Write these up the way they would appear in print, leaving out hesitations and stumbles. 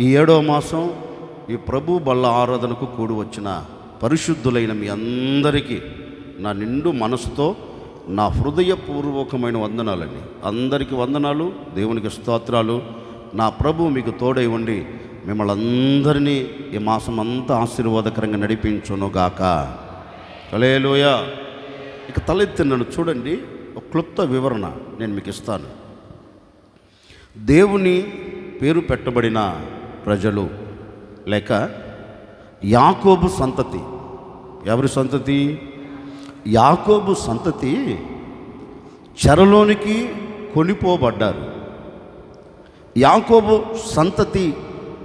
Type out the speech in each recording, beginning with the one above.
ఈ 7వ మాసం ఈ ప్రభు బల్ల ఆరాధనకు కూడి వచ్చిన పరిశుద్ధులైన మీ అందరికీ నా నిండు మనసుతో నా హృదయపూర్వకమైన వందనాలండి. అందరికీ వందనాలు, దేవునికి స్తోత్రాలు. నా ప్రభు మీకు తోడై ఉండి మిమ్మల్ని అందరినీ ఈ మాసం అంతా ఆశీర్వాదకరంగా నడిపించునుగాక. హల్లెలూయా. ఇక తలెత్తి నన్ను చూడండి, ఒక క్లుప్త వివరణ నేను మీకు ఇస్తాను. దేవుని పేరు పెట్టబడిన ప్రజలు లేక యాకోబు సంతతి. ఎవరి సంతతి? యాకోబు సంతతి చెరలోనికి కొనిపోబడ్డారు. యాకోబు సంతతి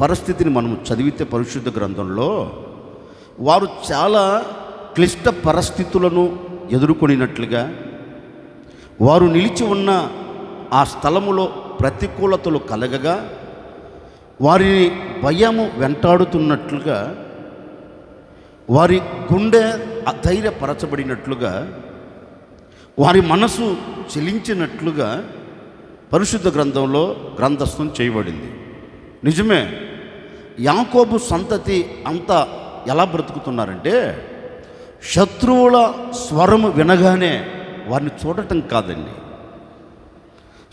పరిస్థితిని మనం చదివితే పరిశుద్ధ గ్రంథంలో వారు చాలా క్లిష్ట పరిస్థితులను ఎదుర్కొనినట్లుగా, వారు నిలిచి ఉన్న ఆ స్థలములో ప్రతికూలతలు కలగగా వారిని భయము వెంటాడుతున్నట్లుగా, వారి గుండె అధైర్యపరచబడినట్లుగా, వారి మనసు చెలించినట్లుగా పరిశుద్ధ గ్రంథంలో గ్రంథస్థం చేయబడింది. నిజమే, యాకోబు సంతతి అంతా ఎలా బ్రతుకుతున్నారంటే, శత్రువుల స్వరము వినగానే వారిని చూడటం కాదండి,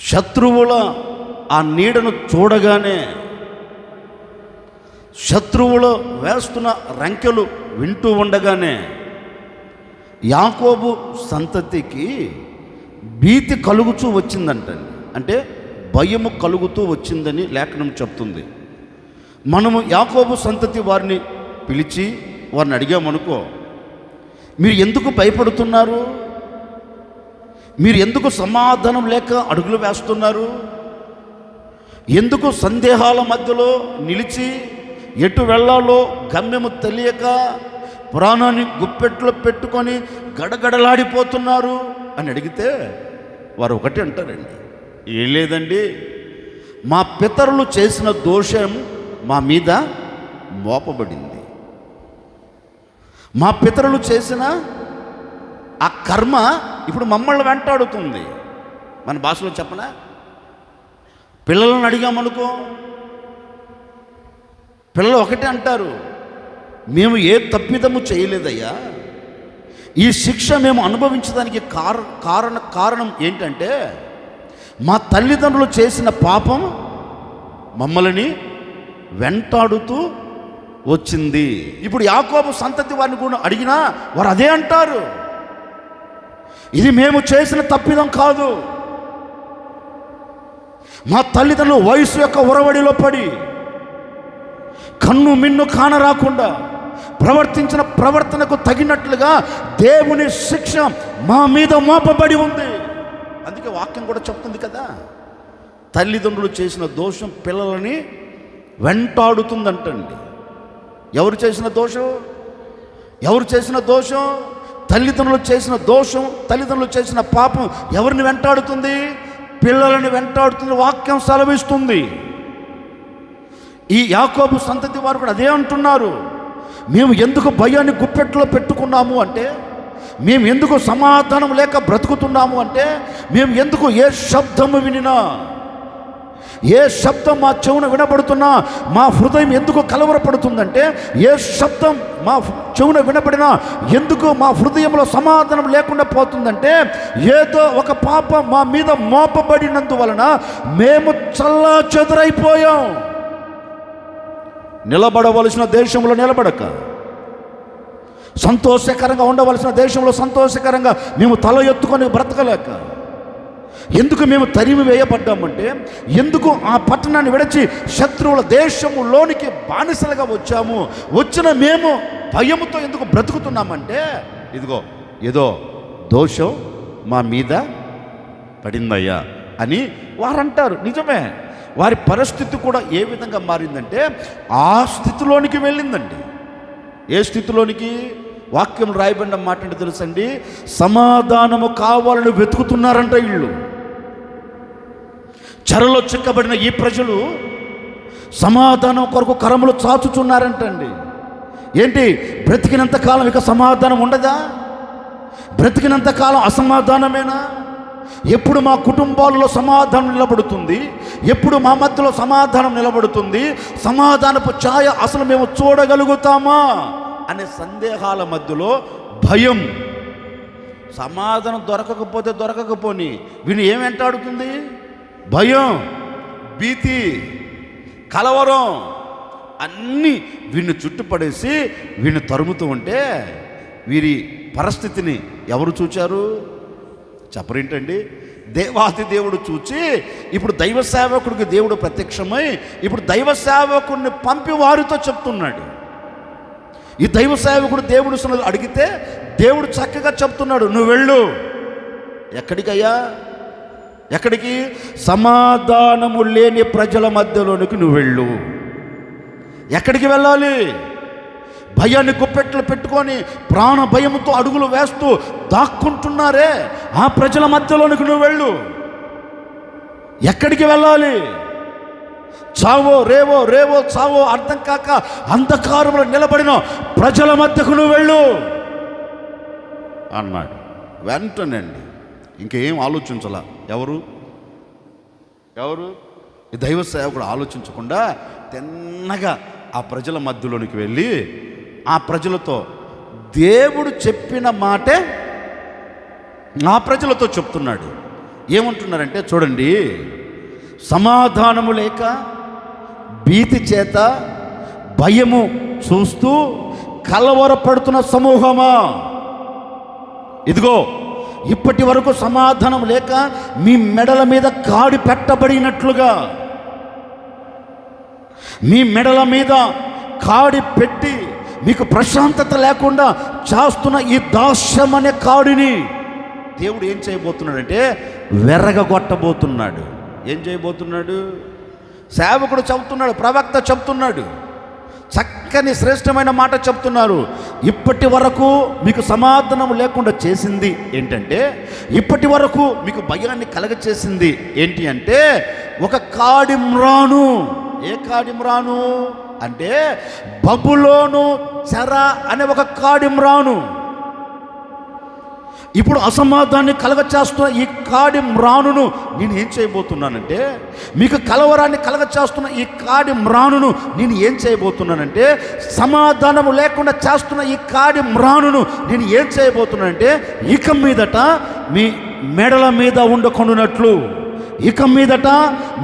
శత్రువుల ఆ నీడను చూడగానే, శత్రువులు వేస్తున్న రంకెలు వింటూ ఉండగానే యాకోబు సంతతికి భీతి కలుగుతూ వచ్చిందంటండి. అంటే భయము కలుగుతూ వచ్చిందని లేఖనం చెప్తుంది. మనము యాకోబు సంతతి వారిని పిలిచి వారిని అడిగామనుకో, మీరు ఎందుకు భయపడుతున్నారు? మీరు ఎందుకు సమాధానం లేక అడుగులు వేస్తున్నారు? ఎందుకు సందేహాల మధ్యలో నిలిచి ఎటు వెళ్ళాలో గమ్యము తెలియక ప్రాణాన్ని గుప్పెట్లో పెట్టుకొని గడగడలాడిపోతున్నారు అని అడిగితే వారు ఒకటి అంటారండి, ఏం లేదండి, మా పితరులు చేసిన దోషం మా మీద మోపబడింది, మా పితరులు చేసిన ఆ కర్మ ఇప్పుడు మమ్మల్ని వెంటాడుతుంది. మన భాషలో చెప్పనా, పిల్లలను అడిగామనుకో, పిల్లలు ఒకటే అంటారు, మేము ఏ తప్పిదము చేయలేదయ్యా, ఈ శిక్ష మేము అనుభవించడానికి కారణం ఏంటంటే మా తల్లిదండ్రులు చేసిన పాపం మమ్మల్ని వెంటాడుతూ వచ్చింది. ఇప్పుడు యాకోబు సంతతి వారిని కూడా అడిగినా వారు అదే అంటారు, ఇది మేము చేసిన తప్పిదం కాదు, మా తల్లిదండ్రులు వయసు యొక్క ఉరవడిలో పడి కన్ను మిన్ను కానరాకుండా ప్రవర్తించిన ప్రవర్తనకు తగినట్లుగా దేవుని శిక్ష మా మీద మోపబడి ఉంది. అందుకే వాక్యం కూడా చెప్తుంది కదా, తల్లిదండ్రులు చేసిన దోషం పిల్లలని వెంటాడుతుందంటండి. ఎవరు చేసిన దోషం? ఎవరు చేసిన దోషం? తల్లిదండ్రులు చేసిన దోషం, తల్లిదండ్రులు చేసిన పాపం ఎవరిని వెంటాడుతుంది? పిల్లలని వెంటాడుతుంది. వాక్యం సెలవిస్తుంది. ఈ యాకోబు సంతతి వారు కూడా అదే అంటున్నారు, మేము ఎందుకు భయాన్ని గుప్పెట్లో పెట్టుకున్నాము అంటే, మేము ఎందుకు సమాధానం లేక బ్రతుకుతున్నాము అంటే, మేము ఎందుకు ఏ శబ్దము వినినా, ఏ శబ్దం మా చెవున వినబడుతున్నా మా హృదయం ఎందుకు కలవరపడుతుందంటే, ఏ శబ్దం మా చెవున వినబడినా ఎందుకు మా హృదయంలో సమాధానం లేకుండా పోతుందంటే, ఏదో ఒక పాపం మా మీద మోపబడినందువలన మేము చల్లా చెదురైపోయాం. నిలబడవలసిన దేశంలో నిలబడక, సంతోషకరంగా ఉండవలసిన దేశంలో సంతోషకరంగా మేము తల ఎత్తుకొని బ్రతకలేక, ఎందుకు మేము తరిమి వేయబడ్డామంటే, ఎందుకు ఆ పట్టణాన్ని విడిచి శత్రువుల దేశములోనికి బానిసలుగా వచ్చాము, వచ్చిన మేము భయముతో ఎందుకు బ్రతుకుతున్నామంటే, ఇదిగో ఏదో దోషం మా మీద పడిందయ్యా అని వారంటారు. నిజమే, వారి పరిస్థితి కూడా ఏ విధంగా మారిందంటే ఆ స్థితిలోనికి వెళ్ళిందండి. ఏ స్థితిలోనికి? వాక్యం రాయబడిన మాట అంటే తెలుసండి, సమాధానము కావాలని వెతుకుతున్నారంట వీళ్ళు. చెరలో చిక్కబడిన ఈ ప్రజలు సమాధానం కొరకు కరములు చాచుచున్నారంటండి. ఏంటి? బ్రతికినంత కాలం ఇక సమాధానం ఉండదా? బ్రతికినంత కాలం అసమాధానమేనా? ఎప్పుడు మా కుటుంబాలలో సమాధానం నిలబడుతుంది, ఎప్పుడు మా మధ్యలో సమాధానం నిలబడుతుంది, సమాధానపు ఛాయ అసలు మేము చూడగలుగుతామా అనే సందేహాల మధ్యలో భయం. సమాధానం దొరకకపోతే దొరకకపోని వీని ఏం వెంటాడుతుంది? భయం, భీతి, కలవరం అన్నీ వీడిని చుట్టుపడేసి వీడిని తరుముతూ ఉంటే వీరి పరిస్థితిని ఎవరు చూచారు? చెప్పరేంటండి? దేవాది దేవుడు చూచి ఇప్పుడు దైవ సేవకుడికి దేవుడు ప్రత్యక్షమై ఇప్పుడు దైవ సేవకుడిని పంపి వారితో చెప్తున్నాడు. ఈ దైవ సేవకుడు దేవుడు అడిగితే దేవుడు చక్కగా చెప్తున్నాడు, నువ్వు వెళ్ళు. ఎక్కడికయ్యా? ఎక్కడికి? సమాధానము లేని ప్రజల మధ్యలోనికి నువ్వు వెళ్ళు. ఎక్కడికి వెళ్ళాలి? భయాన్ని గుప్పెట్లు పెట్టుకొని ప్రాణ భయంతో అడుగులు వేస్తూ దాక్కుంటున్నారే ఆ ప్రజల మధ్యలోనికి నువ్వు వెళ్ళు. ఎక్కడికి వెళ్ళాలి? చావో రేవో రేవో చావో అర్థం కాక అంధకారంలో నిలబడిన ప్రజల మధ్యకు నువ్వు వెళ్ళు అన్నాడు. వెంటనండి ఇంకేం ఆలోచించాల. ఎవరు ఈ దైవ సేవకుడు ఆలోచించకుండా తిన్నగా ఆ ప్రజల మధ్యలోనికి వెళ్ళి ఆ ప్రజలతో దేవుడు చెప్పిన మాటే ఆ ప్రజలతో చెప్తున్నాడు. ఏమంటున్నారంటే చూడండి, సమాధానము లేక భీతి చేత భయము చూస్తూ కలవరపడుతున్న సమూహమా, ఇదిగో ఇప్పటి వరకు సమాధానం లేక మీ మెడల మీద కాడి పెట్టబడినట్లుగా, మీ మెడల మీద కాడి పెట్టి మీకు ప్రశాంతత లేకుండా చేస్తున్న ఈ దాస్యం అనే కాడిని దేవుడు ఏం చేయబోతున్నాడంటే వెరగగొట్టబోతున్నాడు. ఏం చేయబోతున్నాడు? సేవకుడు చెబుతున్నాడు, ప్రవక్త చెబుతున్నాడు, చక్కని శ్రేష్టమైన మాట చెప్తున్నారు. ఇప్పటి వరకు మీకు సమాధానం లేకుండా చేసింది ఏంటంటే, ఇప్పటి వరకు మీకు భయాన్ని కలగచేసింది ఏంటి అంటే ఒక కాడిమ్రాను. ఏ కాడిమ్రాను అంటే బబులోను చెర అనే ఒక కాడిమ్రాను. ఇప్పుడు అసమాధాన్ని కలగచేస్తున్న ఈ కాడిమ్రానును నేను ఏం చేయబోతున్నానంటే, మీకు కలవరాన్ని కలగచేస్తున్న ఈ కాడిమ్రానును నేను ఏం చేయబోతున్నానంటే, సమాధానము లేకుండా చేస్తున్న ఈ కాడిమ్రానును నేను ఏం చేయబోతున్నానంటే, ఇక మీదట మీ మెడల మీద ఉండకొనున్నట్లు, ఇక మీదట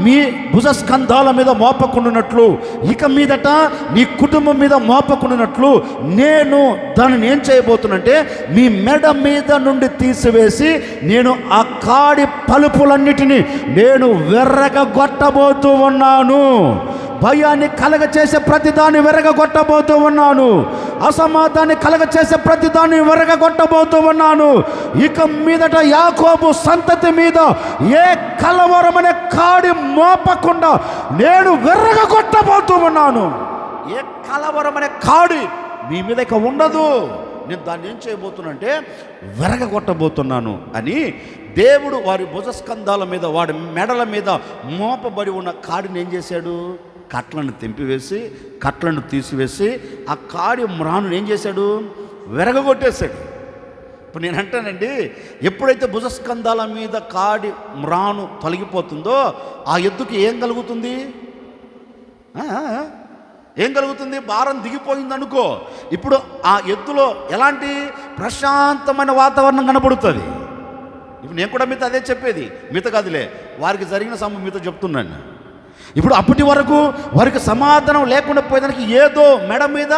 మీ భుజస్కంధాల మీద మోపకుండానట్లు, ఇక మీదట నీ కుటుంబం మీద మోపకుండానట్లు నేను దానిని ఏం చేయబోతున్నంటే మీ మెడ మీద నుండి తీసివేసి నేను ఆ కాడి పలుపులన్నిటినీ నేను వెర్రగొట్టబోతూ ఉన్నాను. భయాన్ని కలగచేసే ప్రతిదాన్ని వెరగొట్టబోతూ ఉన్నాను. అసమాధాన్ని కలగచేసే ప్రతిదాన్ని వెరగొట్టబోతూ ఉన్నాను. ఇక మీదట యాకోబు సంతతి మీద ఏ కలవరమనే కాడి మోపకుండా నేను వెరగొట్టబోతూ ఉన్నాను. ఏ కలవరమనే కాడి మీ మీద ఇక ఉండదు. నేను దాన్ని ఏం చేయబోతున్నానంటే వెరగొట్టబోతున్నాను అని దేవుడు వారి భుజస్కంధాల మీద వాడి మెడల మీద మోపబడి ఉన్న కాడిని ఏం చేశాడు? కట్లను తెంపివేసి కట్లను తీసివేసి ఆ కాడి మ్రాను ఏం చేశాడు? వెరగొట్టేశాడు. ఇప్పుడు నేను అంటానండి, ఎప్పుడైతే భుజస్కంధాల మీద కాడి మ్రాను తొలగిపోతుందో ఆ ఎద్దుకి ఏం కలుగుతుంది? ఏం కలుగుతుంది? భారం దిగిపోయింది అనుకో. ఇప్పుడు ఆ ఎద్దులో ఎలాంటి ప్రశాంతమైన వాతావరణం కనబడుతుంది. ఇప్పుడు నేను కూడా మీతో అదే చెప్పేది, మీతో కాదులే, వారికి జరిగిన సంభవం మీతో చెప్తున్నాను. ఇప్పుడు అప్పటి వరకు వారికి సమాధానం లేకుండా పోయేదానికి ఏదో మెడ మీద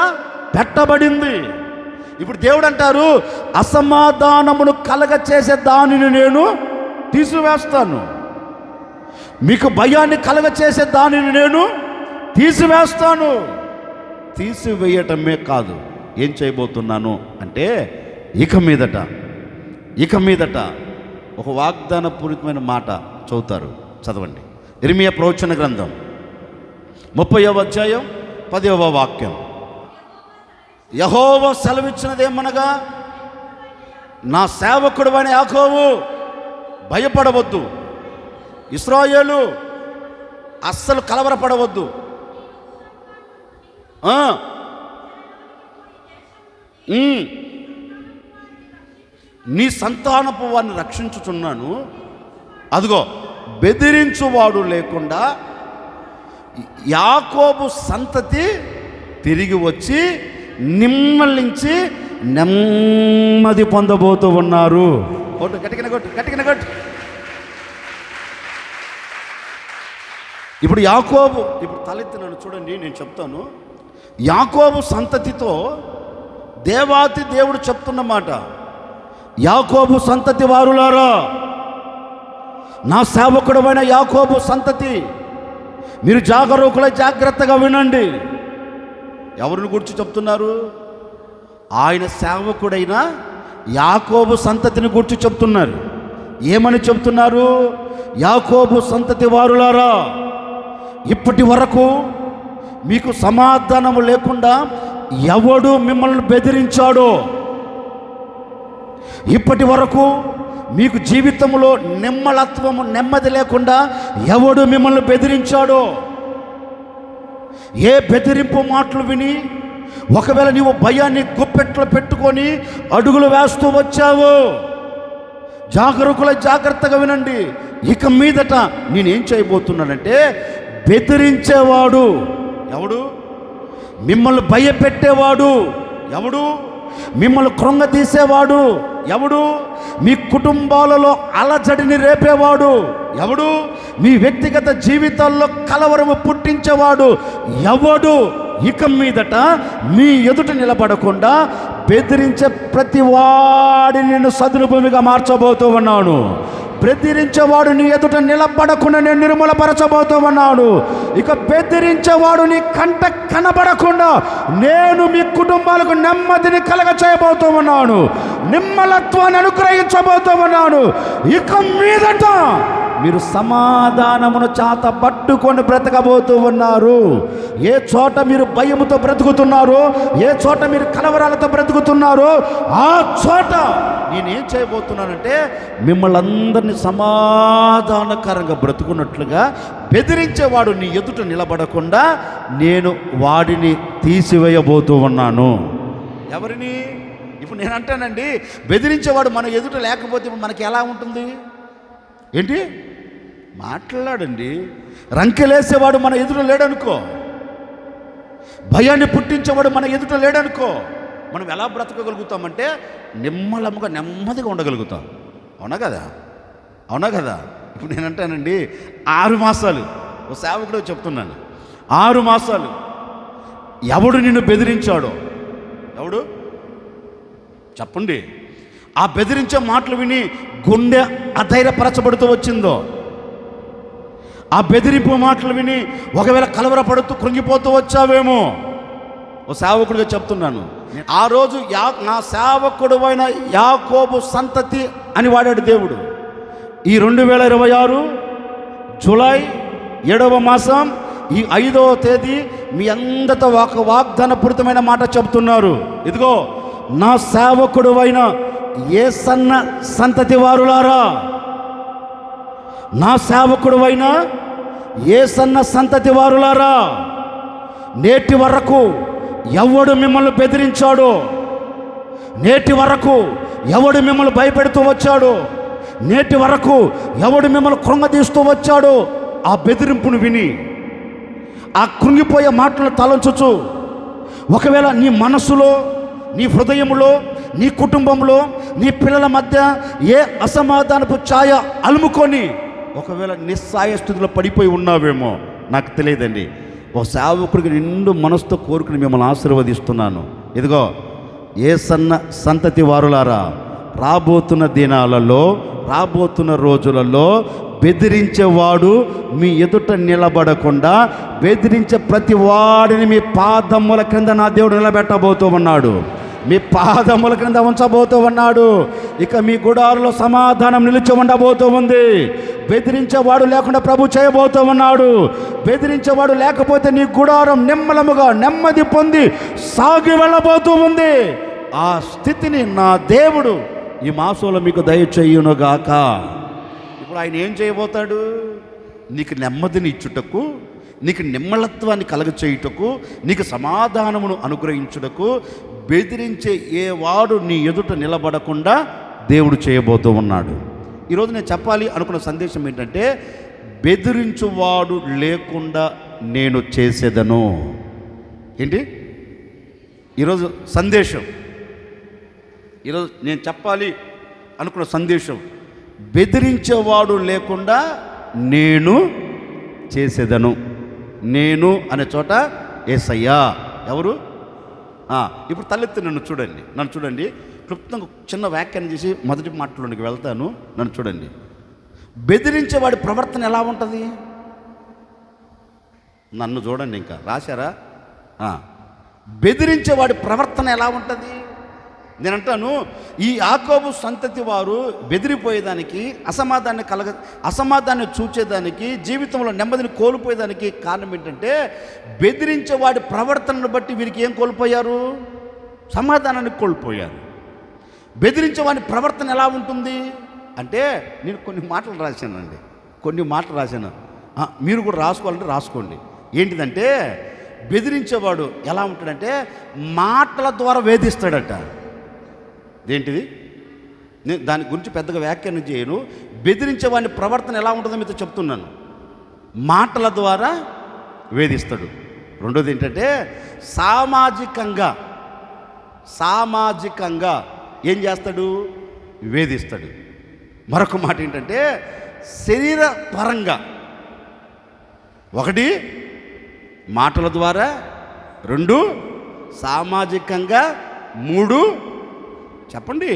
పెట్టబడింది. ఇప్పుడు దేవుడు అంటారు, అసమాధానమును కలగచేసే దానిని నేను తీసివేస్తాను, మీకు భయాన్ని కలగచేసే దానిని నేను తీసివేస్తాను. తీసివేయటమే కాదు, ఏం చేయబోతున్నాను అంటే ఇక మీదట ఒక వాగ్దానపూరితమైన మాట చదువుతారు. చదవండి. ఇర్మియా ప్రవచన గ్రంథం 30వ అధ్యాయం 10వ వాక్యం. యెహోవా సెలవిచ్చినదేమనగా, నా సేవకుడు అని యాకోబు భయపడవద్దు, ఇశ్రాయేలు అస్సలు కలవరపడవద్దు. నీ సంతానపు వారిని రక్షించుచున్నాను, అదిగో బెదిరించువాడు లేకుండా యాకోబు సంతతి తిరిగి వచ్చి నిమ్మలించి నెమ్మది పొందబోతూ ఉన్నారు. గట్టిగా. ఇప్పుడు యాకోబు, ఇప్పుడు తలెత్తి నన్ను చూడండి, నేను చెప్తాను. యాకోబు సంతతితో దేవాతి దేవుడు చెప్తున్న మాట, యాకోబు సంతతి వారులారా, నా సేవకుడమైన యాకోబు సంతతి, మీరు జాగ్రత్తగా వినండి. ఎవరిని గురించి చెప్తున్నారు? ఆయన సేవకుడైన యాకోబు సంతతిని గురించి చెప్తున్నారు. ఏమని చెప్తున్నారు? యాకోబు సంతతి వారులారా, ఇప్పటి వరకు మీకు సమాధానము లేకుండా ఎవడు మిమ్మల్ని బెదిరించాడో, ఇప్పటి వరకు మీకు జీవితంలో నిమ్మలత్వము నెమ్మది లేకుండా ఎవడు మిమ్మల్ని బెదిరించాడో, ఏ బెదిరింపు మాటలు విని ఒకవేళ నీవు భయాన్ని గుప్పెట్లో పెట్టుకొని అడుగులు వేస్తూ వచ్చావు, జాగ్రత్తగా వినండి. ఇక మీదట నేనేం చేయబోతున్నానంటే, బెదిరించేవాడు ఎవడు, మిమ్మల్ని భయపెట్టేవాడు ఎవడు, మిమ్మల్ని కృంగతీసేవాడు ఎవడు, మీ కుటుంబాలలో అలజడిని రేపేవాడు ఎవడు, మీ వ్యక్తిగత జీవితాల్లో కలవరము పుట్టించేవాడు ఎవడు, ఇక మీదట మీ ఎదుట నిలబడకుండా బెదిరించే ప్రతి వాడిని నేను సదును భూమిగా మార్చబోతూ ఉన్నాను. బెదిరించేవాడు నీ ఎదుట నిలబడకుండా నేను నిర్మూలపరచబోతూ ఉన్నాను. ఇక బెదిరించేవాడు నీ కంట కనబడకుండా నేను మీ కుటుంబాలకు నెమ్మదిని కలగ చేయబోతూ ఉన్నాను, నిమ్మలత్వాన్ని అనుగ్రహించబోతూ ఉన్నాను. ఇక మీదట మీరు సమాధానమును చాత పట్టుకొని బ్రతకబోతూ ఉన్నారు. ఏ చోట మీరు భయముతో బ్రతుకుతున్నారో, ఏ చోట మీరు కలవరాలతో బ్రతుకుతున్నారో, ఆ చోట నేనేం చేయబోతున్నానంటే మిమ్మల్ని అందరినీ సమాధానకరంగా బ్రతుకున్నట్లుగా బెదిరించేవాడు నీ ఎదుట నిలబడకుండా నేను వాడిని తీసివేయబోతూ ఉన్నాను. ఎవరిని? ఇప్పుడు నేను అంటానండి, బెదిరించేవాడు మన ఎదుట లేకపోతే ఇప్పుడు మనకి ఎలా ఉంటుంది? ఏంటి మాట్లాడండి. రంకెలేసేవాడు మన ఎదుట లేడనుకో, భయాన్ని పుట్టించేవాడు మన ఎదుట లేడనుకో, మనం ఎలా బ్రతకగలుగుతామంటే నెమ్మదిగా ఉండగలుగుతాం. అవునా కదా? ఇప్పుడు నేను అంటానండి, 6 మాసాలు ఓ సేవకుడు చెప్తున్నాను, 6 మాసాలు ఎవడు నిన్ను బెదిరించాడో, ఎవడు చెప్పండి. ఆ బెదిరించే మాటలు విని గుండె అధైర్యపరచబడుతూ వచ్చిందో, ఆ బెదిరింపు మాటలు విని ఒకవేళ కలవరపడుతూ కృంగిపోతూ వచ్చావేమో, ఓ సేవకుడిగా చెప్తున్నాను. ఆ రోజు నా సేవకుడు అయిన యాకోబు సంతతి అని వాడాడు దేవుడు. ఈ 2026 జూలై 7వ మాసం ఈ 5వ తేదీ మీ అందరితో ఒక వాగ్దానపూరితమైన మాట చెబుతున్నారు. ఇదిగో నా సేవకుడు అయిన యేసన్న సంతతి వారులారా, నా సేవకుడు అయిన యేసన్న సంతతి వారులారా, నేటి వరకు ఎవడు మిమ్మల్ని బెదిరించాడో, నేటి వరకు ఎవడు మిమ్మల్ని భయపెడుతూ వచ్చాడో, నేటి వరకు ఎవడు మిమ్మల్ని కృంగదీస్తూ వచ్చాడో, ఆ బెదిరింపును విని ఆ కృంగిపోయే మాటలను తలంచొచ్చు. ఒకవేళ నీ మనసులో, నీ హృదయంలో, నీ కుటుంబంలో, నీ పిల్లల మధ్య ఏ అసమాధానపు ఛాయ అలుముకొని ఒకవేళ నిస్సాయ స్థితిలో పడిపోయి ఉన్నావేమో నాకు తెలియదండి. ఒక సేవకుడికి నిండు మనసుతో కోరుకుని మిమ్మల్ని ఆశీర్వదిస్తున్నాను. ఇదిగో యేసన్న సంతతి వారులారా, రాబోతున్న దినాలలో, రాబోతున్న రోజులలో బెదిరించేవాడు మీ ఎదుట నిలబడకుండా బెదిరించే ప్రతి వాడిని మీ పాదముల క్రింద నా దేవుడు నిలబెట్టబోతూ ఉన్నాడు, మీ పాదముల క్రింద ఉంచబోతూ ఉన్నాడు. ఇక మీ గుడారులో సమాధానం నిలిచి ఉండబోతూ ఉంది. బెదిరించేవాడు లేకుండా ప్రభు చేయబోతూ ఉన్నాడు. బెదిరించేవాడు లేకపోతే నీ గుడారం నిమ్మలముగా నెమ్మది పొంది సాగి వెళ్ళబోతూ ఉంది. ఆ స్థితిని నా దేవుడు ఈ మాసంలో మీకు దయచేయునుగాక. ఇప్పుడు ఆయన ఏం చేయబోతాడు? నీకు నెమ్మదిని ఇచ్చుటకు, నీకు నిమ్మలత్వాన్ని కలగచేయుటకు, నీకు సమాధానమును అనుగ్రహించుటకు బెదిరించే ఏ వాడు నీ ఎదుట నిలబడకుండా దేవుడు చేయబోతూ ఉన్నాడు. ఈరోజు నేను చెప్పాలి అనుకున్న సందేశం ఏంటంటే, బెదిరించువాడు లేకుండా నేను చేసేదను. ఏంటి ఈరోజు సందేశం? ఈరోజు నేను చెప్పాలి అనుకున్న సందేశం, బెదిరించేవాడు లేకుండా నేను చేసేదను. నేను అనే చోట యేసయ్యా. ఎవరు? ఇప్పుడు తలెత్తి నన్ను చూడండి. క్లుప్తంగా చిన్న వ్యాఖ్యానం చేసి మొదటి మాటలోనికి వెళ్తాను. నన్ను చూడండి. బెదిరించేవాడి ప్రవర్తన ఎలా ఉంటుంది? నన్ను చూడండి. ఇంకా రాశారా? బెదిరించేవాడి ప్రవర్తన ఎలా ఉంటుంది? నేను అంటాను, ఈ యాకోబు సంతతి వారు బెదిరిపోయేదానికి, అసమాధాన్ని చూచేదానికి, జీవితంలో నెమ్మదిని కోల్పోయేదానికి కారణం ఏంటంటే, బెదిరించేవాడి ప్రవర్తనను బట్టి వీరికి ఏం కోల్పోయారు? సమాధానాన్ని కోల్పోయారు. బెదిరించేవాడి ప్రవర్తన ఎలా ఉంటుంది అంటే, నేను కొన్ని మాటలు రాశాను. మీరు కూడా రాసుకోవాలంటే రాసుకోండి. ఏంటిదంటే, బెదిరించేవాడు ఎలా ఉంటాడంటే, మాటల ద్వారా వేధిస్తాడట. ఏంటిది? నేను దాని గురించి పెద్దగా వ్యాఖ్యానం చేయను. బెదిరించేవాడిని ప్రవర్తన ఎలా ఉంటుందో మీతో చెప్తున్నాను. మాటల ద్వారా వేధిస్తాడు. రెండోది ఏంటంటే, సామాజికంగా ఏం చేస్తాడు? వేధిస్తాడు. మరొక మాట ఏంటంటే, శరీర పరంగా. ఒకటి మాటల ద్వారా, రెండు సామాజికంగా, మూడు చెప్పండి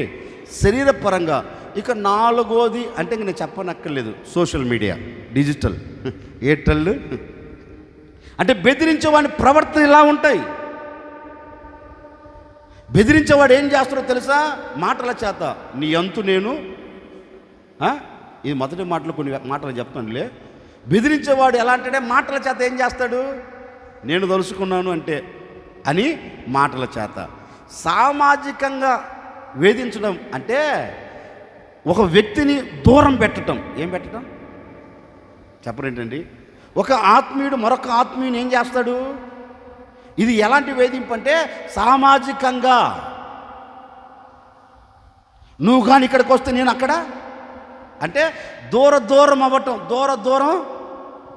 శరీరపరంగా. ఇక నాలుగోది అంటే ఇంక నేను చెప్పనక్కర్లేదు, సోషల్ మీడియా, డిజిటల్, ఎయిర్టెల్. అంటే బెదిరించేవాడిని ప్రవర్తన ఇలా ఉంటాయి. బెదిరించేవాడు ఏం చేస్తాడో తెలుసా? మాటల చేత నీ అంతు నేను. ఇది మొదటి మాటలు, కొన్ని మాటలు చెప్తానులే. బెదిరించేవాడు ఎలా అంటే, మాటల చేత ఏం చేస్తాడు? నేను తలుసుకున్నాను అంటే అని మాటల చేత. సామాజికంగా వేధించడం అంటే ఒక వ్యక్తిని దూరం పెట్టడం. ఏం పెట్టడం చెప్పరేంటండి? ఒక ఆత్మీయుడు మరొక ఆత్మీయుని ఏం చేస్తాడు? ఇది ఎలాంటి వేధింపు అంటే, సామాజికంగా. నువ్వు కానీ ఇక్కడికి వస్తే నేను అక్కడ అంటే దూరం అవ్వటం. దూరం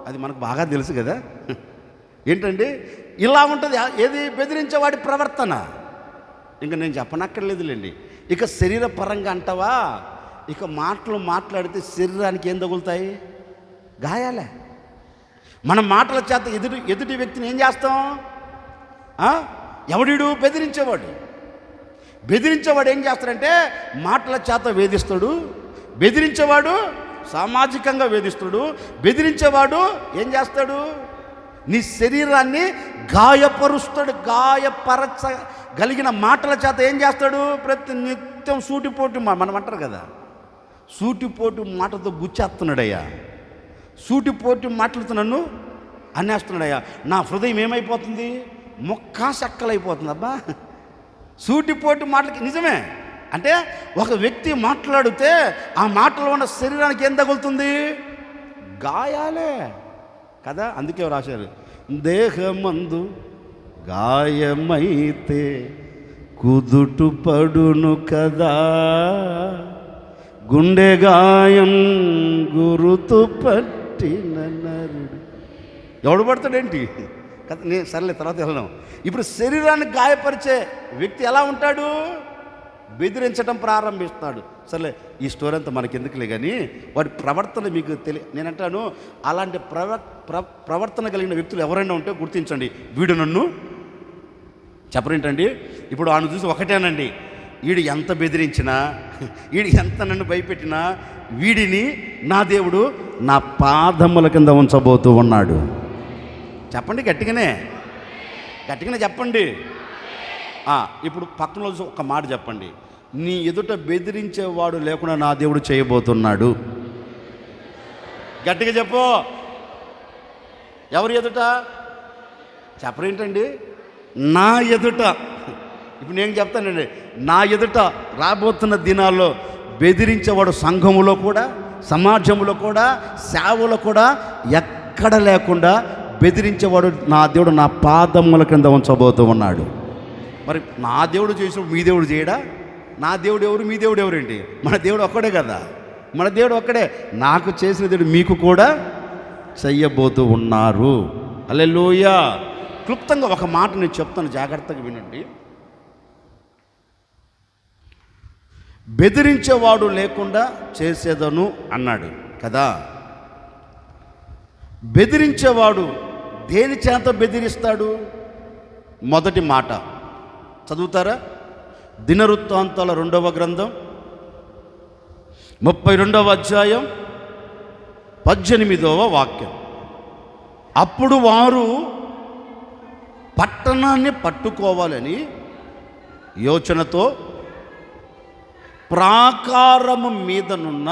అది మనకు బాగా తెలుసు కదా. ఏంటండి ఇలా ఉంటుంది. ఏది? బెదిరించేవాడి ప్రవర్తన. ఇంకా నేను చెప్పనక్కర్లేదులేండి. ఇక శరీరపరంగా అంటావా, ఇక మాట్లాడితే శరీరానికి ఏం తగులుతాయి? గాయాలే. మన మాటల చేత ఎదుటి వ్యక్తిని ఏం చేస్తాం? ఎవడీడు? బెదిరించేవాడు ఏం చేస్తాడంటే, మాటల చేత వేధిస్తాడు. బెదిరించేవాడు సామాజికంగా వేధిస్తాడు. బెదిరించేవాడు ఏం చేస్తాడు? నీ శరీరాన్ని గాయపరుస్తాడు. గాయపరచగలిగిన మాటల చేత ఏం చేస్తాడు? ప్రతి నిత్యం సూటిపోటు, మనం అంటారు కదా, సూటిపోటు మాటతో గుచ్చేస్తున్నాడయ్యా. సూటిపోటు మాటలతో నన్ను అనేస్తున్నాడయ్యా. నా హృదయం ఏమైపోతుంది? మొక్కా చెక్కలైపోతుంది. అబ్బా, సూటిపోటు మాటలకి. నిజమే. అంటే ఒక వ్యక్తి మాట్లాడితే ఆ మాటలో ఉన్న శరీరానికి ఏం తగులుతుంది? గాయాలే కదా. అందుకే రాశారు, దేహమందు గాయమైతే కుదుటు పడును కదా, గుండె గాయం గురుతు పట్టిన నరుడు. ఎవడు పడతాడేంటి కదా? నేను సర్లే, తర్వాత వెళ్ళను. ఇప్పుడు శరీరాన్ని గాయపరిచే వ్యక్తి ఎలా ఉంటాడు? బెదిరించడం ప్రారంభిస్తాడు. సర్లే, ఈ స్టోరీ అంతా మనకెందుకులే కానీ వాడి ప్రవర్తన మీకు నేనంటాను, అలాంటి ప్రవర్తన కలిగిన వ్యక్తులు ఎవరైనా ఉంటే గుర్తించండి. వీడు నన్ను చెప్పరేంటండి. ఇప్పుడు ఆయన చూసి ఒకటేనండి, వీడు ఎంత బెదిరించినా, వీడు ఎంత నన్ను భయపెట్టినా, వీడిని నా దేవుడు నా పాదముల కింద ఉంచబోతూ ఉన్నాడు. చెప్పండి, గట్టిగానే చెప్పండి. ఇప్పుడు పక్కన ఒక మాట చెప్పండి, నీ ఎదుట బెదిరించేవాడు లేకుండా నా దేవుడు చేయబోతున్నాడు. గట్టిగా చెప్పు. ఎవరి ఎదుట? చెప్పరేంటండి? నా ఎదుట. ఇప్పుడు నేను చెప్తానండి, నా ఎదుట రాబోతున్న దినాల్లో బెదిరించేవాడు సంఘములో కూడా, సమాజంలో కూడా, సేవలో కూడా ఎక్కడ లేకుండా బెదిరించేవాడు నా దేవుడు నా పాదముల కింద ఉంచబోతూ ఉన్నాడు. మరి నా దేవుడు చేసినప్పుడు మీ దేవుడు చేయడా? నా దేవుడు ఎవరు? మీ దేవుడు ఎవరేంటి? మన దేవుడు ఒక్కడే కదా. మన దేవుడు ఒక్కడే. నాకు చేసిన దేవుడు మీకు కూడా చెయ్యబోతూ ఉన్నారు. హల్లెలూయా. క్లుప్తంగా ఒక మాట నేను చెప్తాను, జాగ్రత్తగా వినండి. బెదిరించేవాడు లేకుండా చేసేదను అన్నాడు కదా. బెదిరించేవాడు దేని చేత బెదిరిస్తాడు? మొదటి మాట చదువుతారా? దినవృత్తాంతాల 2వ గ్రంథం 32వ అధ్యాయం 18వ వాక్యం. అప్పుడు వారు పట్టణాన్ని పట్టుకోవాలని యోచనతో ప్రాకారము మీదనున్న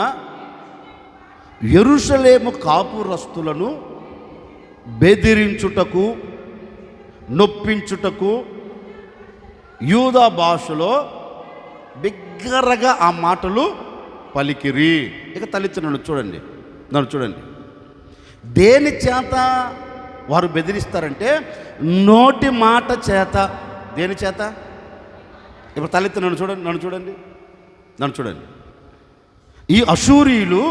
యెరూషలేము కాపురస్తులను బెదిరించుటకు, నొప్పించుటకు యూదా భాషలో బిగ్గరగా ఆ మాటలు పలికిరి. ఇక తల్లిదండ్రులు చూడండి, నన్ను చూడండి. దేని చేత వారు బెదిరిస్తారంటే నోటి మాట చేత. దేని చేత? ఇప్పుడు తల్లిదండ్రులు చూడండి, నన్ను చూడండి. ఈ అశూరీయులు,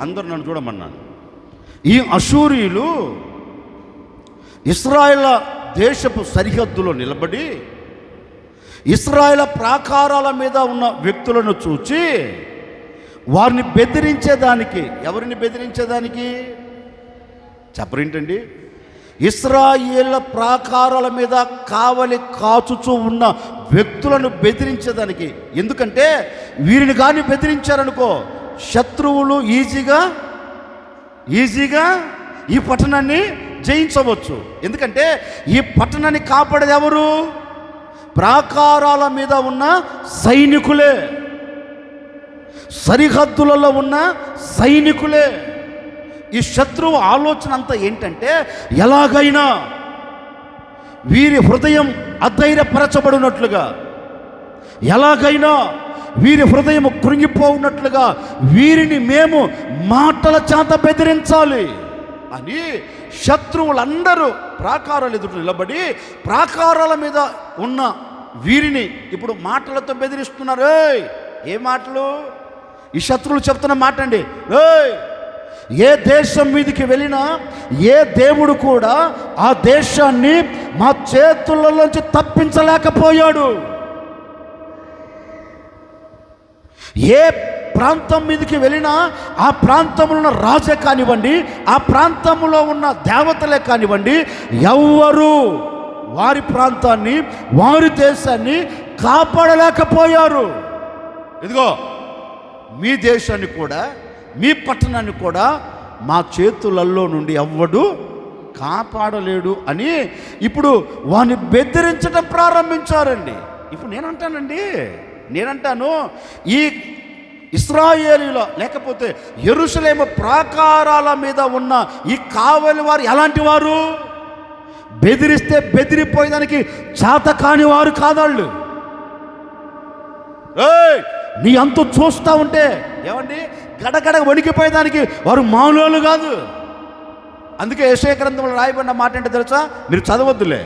అందరూ నన్ను చూడమన్నాను, ఈ అశూరీయులు ఇశ్రాయేల్ దేశపు సరిహద్దులో నిలబడి ఇశ్రాయేల్ ప్రాకారాల మీద ఉన్న వ్యక్తులను చూచి వారిని బెదిరించేదానికి. ఎవరిని బెదిరించేదానికి చెప్పరేంటండి? ఇశ్రాయేల్ ప్రాకారాల మీద కావలి కాచుచూ ఉన్న వ్యక్తులను బెదిరించేదానికి. ఎందుకంటే వీరిని కానీ బెదిరించారనుకో శత్రువులు ఈజీగా ఈ పట్టణాన్ని జయించవచ్చు. ఎందుకంటే ఈ పట్టణాన్ని కాపాడేది ఎవరు? ప్రాకారాల మీద ఉన్న సైనికులే, సరిహద్దులలో ఉన్న సైనికులే. ఈ శత్రువు ఆలోచన అంతా ఏంటంటే ఎలాగైనా వీరి హృదయం అధైర్యపరచబడినట్లుగా, ఎలాగైనా వీరి హృదయం కృంగిపోవున్నట్లుగా వీరిని మేము మాటల చేత బెదిరించాలి అని శత్రువులందరూ ప్రాకారాలు ఎదుట నిలబడి ప్రాకారాల మీద ఉన్న వీరిని ఇప్పుడు మాటలతో బెదిరిస్తున్నారు. ఏ మాటలు? ఈ శత్రువులు చెప్తున్న మాట అండి. ఏ దేశం మీదకి వెళ్ళినా ఏ దేవుడు కూడా ఆ దేశాన్ని మా చేతులలోంచి తప్పించలేకపోయాడు. ఏ ప్రాంతం మీదకి వెళ్ళినా ఆ ప్రాంతంలో ఉన్న రాజే కానివ్వండి, ఆ ప్రాంతంలో ఉన్న దేవతలే కానివ్వండి, ఎవ్వరూ వారి ప్రాంతాన్ని, వారి దేశాన్ని కాపాడలేకపోయారు. ఇదిగో మీ దేశాన్ని కూడా, మీ పట్టణాన్ని కూడా మా చేతులలో నుండి ఎవ్వడు కాపాడలేడు అని ఇప్పుడు వారిని బెదిరించడం ప్రారంభించారండి. ఇప్పుడు నేనంటాను ఈ ఇశ్రాయేలీల లేకపోతే యెరూషలేము ప్రాకారాల మీద ఉన్న ఈ కావలి వారు ఎలాంటి వారు? బెదిరిస్తే బెదిరిపోయేదానికి చేత కాని వారు కాదాళ్ళు. నీ అంతు చూస్తూ ఉంటే ఏమండి గడగడ వణికిపోయేదానికి వారు మామూలు కాదు. అందుకే యెషయా గ్రంథంలో రాయబడిన మాట ఏంటో తెలుసా? మీరు చదవద్దులే.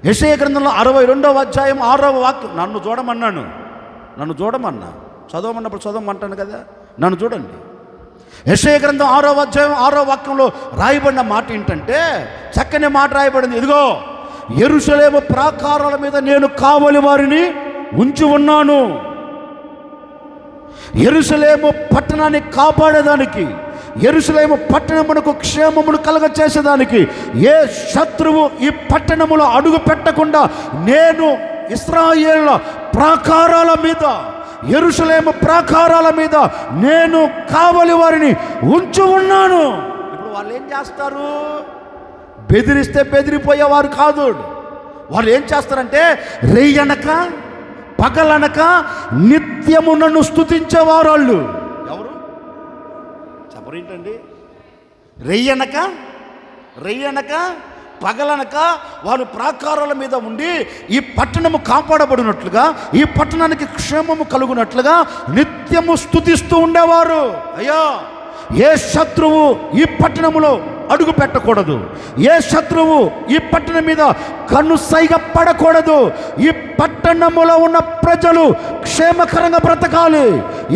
యెషయా గ్రంథంలో 62వ అధ్యాయం 6వ వాక్యం. నన్ను చూడమన్నా చదవమన్నప్పుడు చదవమంటాను కదా, నన్ను చూడండి. యెషయా గ్రంథం 6వ అధ్యాయం 6వ వాక్యంలో రాయబడిన మాట ఏంటంటే చక్కని మాట రాయబడింది. ఇదిగో యెరూషలేము ప్రాకారాల మీద నేను కావలి వారిని ఉంచి ఉన్నాను. యెరూషలేము పట్టణాన్ని కాపాడేదానికి, యెరూషలేము పట్టణమునకు క్షేమమును కలగచేసేదానికి ఏ శత్రువు ఈ పట్టణములో అడుగు పెట్టకుండా నేను ఇశ్రాయేలు ప్రాకారాల మీద, యెరూషలేము ప్రాకారాల మీద నేను కావలి వారిని ఉంచి ఉన్నాను. ఇప్పుడు వాళ్ళు ఏం చేస్తారు? బెదిరిస్తే బెదిరిపోయేవారు కాదు. వాళ్ళు ఏం చేస్తారంటే రెయ్యనక పగలనక నిత్యము నన్ను స్తుతించేవారు. వాళ్ళు ఎవరు చెప్పరేంటండి? రెయ్యనక పగలనక వాళ్ళు ప్రాకారాల మీద ఉండి ఈ పట్టణము కాపాడబడినట్లుగా, ఈ పట్టణానికి క్షేమము కలుగునట్లుగా నిత్యము స్తుతిస్తూ ఉండేవారు. అయ్యా ఏ శత్రువు ఈ పట్టణములో అడుగు పెట్టకూడదు. ఏ శత్రువు ఈ పట్టణం మీద కనుసైగ పడకూడదు. ఈ పట్టణములో ఉన్న ప్రజలు క్షేమకరంగా బ్రతకాలి.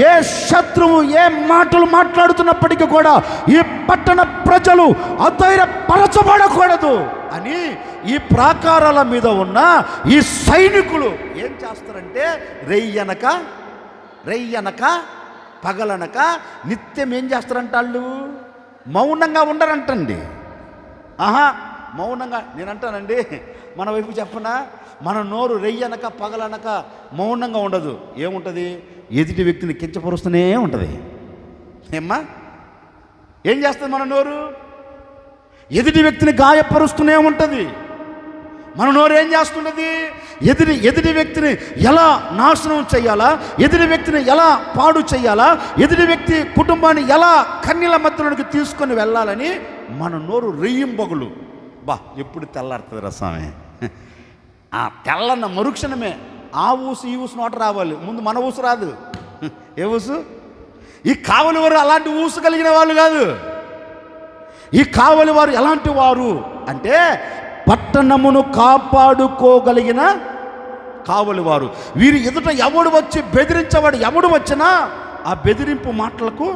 ఏ శత్రువు ఏ మాటలు మాట్లాడుతున్నప్పటికీ కూడా ఈ పట్టణ ప్రజలు అధైర్యపరచబడకూడదు అని ఈ ప్రాకారాల మీద ఉన్న ఈ సైనికులు ఏం చేస్తారంటే రెయ్యనక పగలనక నిత్యం ఏం చేస్తారంట, వాళ్ళు మౌనంగా ఉండరంటండి. మౌనంగా నేనంటానండి, మన వైపు చెప్పనా, మన నోరు రెయ్యనక పగలనక మౌనంగా ఉండదు. ఏముంటుంది? ఎదుటి వ్యక్తిని కించపరుస్తూనే ఉంటుంది. ఏమ్మా, ఏం చేస్తుంది మన నోరు? ఎదుటి వ్యక్తిని గాయపరుస్తూనే ఉంటుంది. మన నోరు ఏం చేస్తున్నది? ఎదుటి వ్యక్తిని ఎలా నాశనం చేయాలా, ఎదుటి వ్యక్తిని ఎలా పాడు చేయాలా, ఎదుటి వ్యక్తి కుటుంబాన్ని ఎలా కన్నీల మధ్యలోకి తీసుకొని వెళ్ళాలని మన నోరు రెయ్యింబగులు. ఎప్పుడు తెల్లారుతుంది రసమే. ఆ తెల్లన్న మరుక్షణమే ఆ ఊసు ఈ ఊసు నోట రావాలి. ముందు మన ఊసు రాదు. ఏ ఊసు? ఈ కావలి వారు అలాంటి ఊసు కలిగిన వాళ్ళు కాదు. ఈ కావలి వారు ఎలాంటి వారు అంటే పట్టణమును కాపాడుకోగలిగిన కావలి వారు. వీరి ఎదుట ఎవడు వచ్చి బెదిరించేవాడు ఎవడు వచ్చినా ఆ బెదిరింపు మాటలకు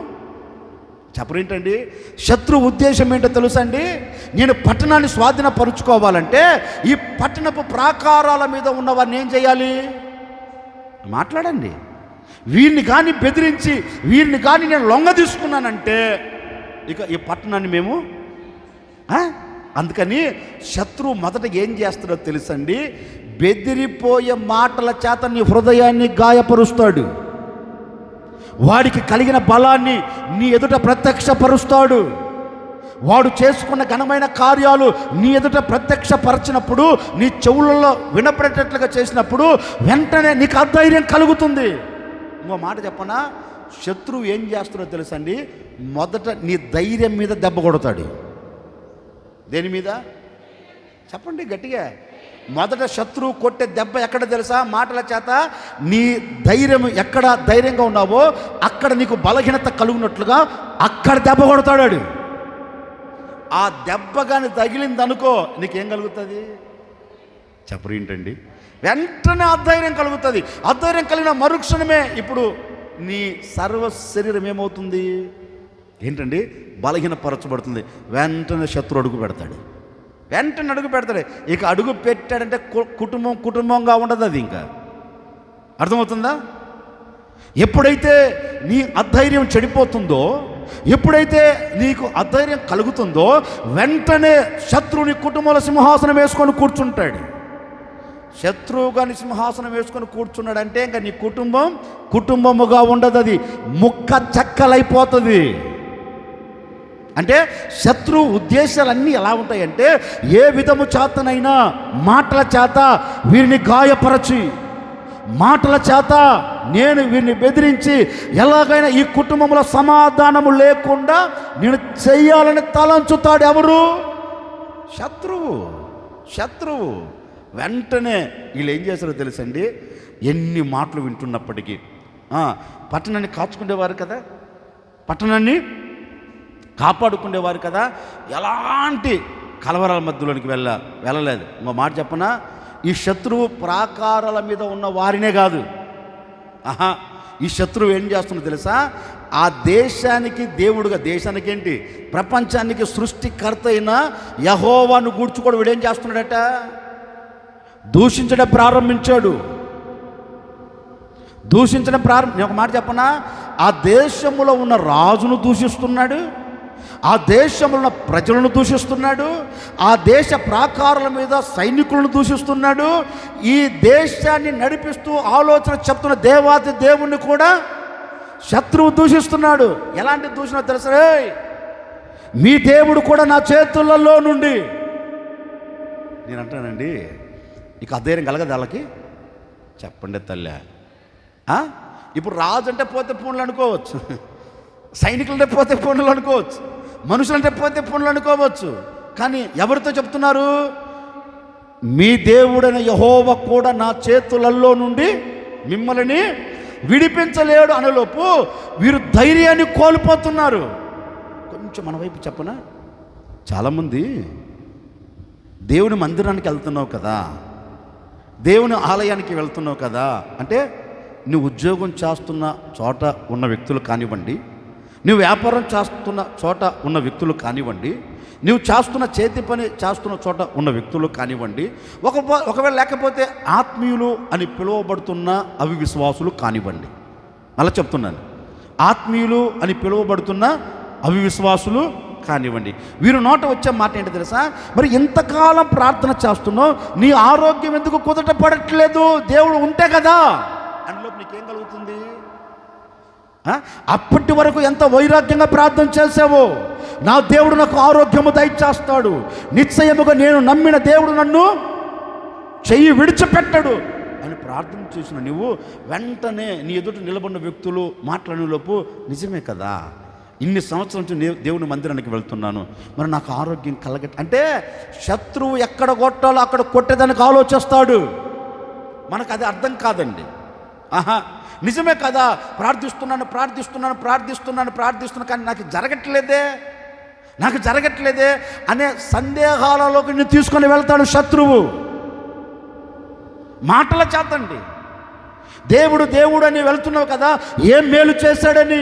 చెప్పరేంటండి. శత్రు ఉద్దేశం ఏంటో తెలుసండి? నేను పట్టణాన్ని స్వాధీనపరుచుకోవాలంటే ఈ పట్టణపు ప్రాకారాల మీద ఉన్నవారిని ఏం చేయాలి? మాట్లాడండి. వీరిని కానీ బెదిరించి వీరిని కానీ నేను లొంగ తీసుకున్నానంటే ఇక ఈ పట్టణాన్ని మేము అందుకని శత్రువు మొదట ఏం చేస్తాడో తెలుసండి? బెదిరిపోయే మాటల చేత నీ హృదయాన్ని గాయపరుస్తాడు. వాడికి కలిగిన బలాన్ని నీ ఎదుట ప్రత్యక్షపరుస్తాడు. వాడు చేసుకున్న ఘనమైన కార్యాలు నీ ఎదుట ప్రత్యక్షపరచినప్పుడు, నీ చెవులలో వినపడేటట్లుగా చేసినప్పుడు వెంటనే నీకు అధైర్యం కలుగుతుంది. ఇంకో మాట చెప్పనా, శత్రువు ఏం చేస్తాడో తెలుసండి? మొదట నీ ధైర్యం మీద దెబ్బ కొడతాడు. దేని మీద చెప్పండి గట్టిగా. మొదట శత్రువు కొట్టే దెబ్బ ఎక్కడ తెలుసా? మాటల చేత. నీ ధైర్యం ఎక్కడ ధైర్యంగా ఉన్నావో అక్కడ నీకు బలహీనత కలుగునట్లుగా అక్కడ దెబ్బ కొడతాడు. ఆ దెబ్బ కానీ తగిలిందనుకో నీకేం కలుగుతుంది? చెప్పరు ఏంటండి? వెంటనే అధైర్యం కలుగుతుంది. అధైర్యం కలిగిన మరుక్షణమే ఇప్పుడు నీ సర్వ శరీరం ఏమవుతుంది? ఏంటండి? బలహీనపరచబడుతుంది. వెంటనే శత్రు అడుగు పెడతాడు. ఇక అడుగు పెట్టాడంటే కుటుంబంగా ఉండదు. అది ఇంకా అర్థమవుతుందా? ఎప్పుడైతే నీ అధైర్యం చెడిపోతుందో, ఎప్పుడైతే నీకు అధైర్యం కలుగుతుందో వెంటనే శత్రువుని కుటుంబంలో సింహాసనం వేసుకొని కూర్చుంటాడు. శత్రువు కానీ సింహాసనం వేసుకొని కూర్చున్నాడంటే ఇంకా నీ కుటుంబముగా ఉండదు. అది ముక్క చెక్కలైపోతుంది. అంటే శత్రువు ఉద్దేశాలన్నీ ఎలా ఉంటాయంటే ఏ విధము చేతనైనా మాటల చేత వీరిని గాయపరచి, మాటల చేత నేను వీరిని బెదిరించి ఎలాగైనా ఈ కుటుంబంలో సమాధానము లేకుండా నేను చెయ్యాలని తలంచుతాడు. ఎవరు? శత్రువు. వెంటనే వీళ్ళు ఏం చేస్తారో తెలుసండి? ఎన్ని మాటలు వింటున్నప్పటికీ పట్టణాన్ని కాచుకునేవారు కదా, పట్టణాన్ని కాపాడుకునేవారు కదా, ఎలాంటి కలవరాల మధ్యలోనికి వెళ్ళలేదు. ఇంకో మాట చెప్పనా, ఈ శత్రువు ప్రాకారాల మీద ఉన్న వారినే కాదు, ఈ శత్రువు ఏం చేస్తుందో తెలుసా? ఆ దేశానికి దేవుడుగా, దేశానికి ఏంటి ప్రపంచానికి సృష్టికర్త అయిన యెహోవాను గూర్చి కూడా వీడేం చేస్తున్నాడట? దూషించడం ప్రారంభించాడు. నేను ఒక మాట చెప్పనా, ఆ దేశంలో ఉన్న రాజును దూషిస్తున్నాడు, ఆ దేశంలో ఉన్న ప్రజలను దూషిస్తున్నాడు, ఆ దేశ ప్రాకారాల మీద సైనికులను దూషిస్తున్నాడు, ఈ దేశాన్ని నడిపిస్తూ ఆలోచన చెప్తున్న దేవాది దేవుణ్ణి కూడా శత్రువు దూషిస్తున్నాడు. ఎలాంటి దూషణ తెలుసా? మీ దేవుడు కూడా నా చేతులలో నుండి. నేను అంటానండి, ఇక అధైర్యం కలగదు వాళ్ళకి? చెప్పండి తల్లి. ఇప్పుడు రాజు అంటే పోతే పూనులు అనుకోవచ్చు, సైనికులు అంటే పోతే పూనులు అనుకోవచ్చు, మనుషులంటే పోతే పూనులు అనుకోవచ్చు. కానీ ఎవరితో చెప్తున్నారు? మీ దేవుడైన యెహోవా కూడా నా చేతులలో నుండి మిమ్మల్ని విడిపించలేడు అనలోపు వీరు ధైర్యాన్ని కోల్పోతున్నారు. కొంచెం మన వైపు చెప్పనా, చాలామంది దేవుని మందిరానికి వెళ్తున్నావు కదా, దేవుని ఆలయానికి వెళ్తున్నావు కదా అంటే, నువ్వు ఉద్యోగం చేస్తున్న చోట ఉన్న వ్యక్తులు కానివ్వండి, నువ్వు వ్యాపారం చేస్తున్న చోట ఉన్న వ్యక్తులు కానివ్వండి, నువ్వు చేస్తున్న చేతి పని చేస్తున్న చోట ఉన్న వ్యక్తులు కానివ్వండి, ఒకవేళ లేకపోతే ఆత్మీయులు అని పిలువబడుతున్న అవివిశ్వాసులు కానివ్వండి. అలా చెప్తున్నాను, ఆత్మీయులు అని పిలువబడుతున్న అవివిశ్వాసులు కానివ్వండి, వీరు నోట వచ్చే మాట ఏంటి తెలుసా? మరి ఇంతకాలం ప్రార్థన చేస్తున్నావు, నీ ఆరోగ్యం ఎందుకు కుదట పడట్లేదు? దేవుడు ఉంటే కదా. అందులో నీకేం కలుగుతుంది? అప్పటి వరకు ఎంత వైరాగ్యంగా ప్రార్థన చేసావో, నా దేవుడు నాకు ఆరోగ్యము దయచేస్తాడు, నిశ్చయముగా నేను నమ్మిన దేవుడు నన్ను చెయ్యి విడిచిపెట్టడు అని ప్రార్థన చేసిన నువ్వు వెంటనే నీ ఎదుట నిలబడిన వ్యక్తులు మాట్లాడిన లోపు, నిజమే కదా, ఇన్ని సంవత్సరాల నుంచి దేవుని మందిరానికి వెళ్తున్నాను, మరి నాకు ఆరోగ్యం కలగట్ అంటే శత్రువు ఎక్కడ కొట్టాలో అక్కడ కొట్టేదానికి ఆలోచిస్తాడు. మనకు అది అర్థం కాదండి. నిజమే కదా, ప్రార్థిస్తున్నాను కానీ నాకు జరగట్లేదే అనే సందేహాలలోకి నేను తీసుకొని వెళ్తాడు శత్రువు. మాటల చేతండి. దేవుడు అని వెళ్తున్నావు కదా, ఏం మేలు చేశాడని,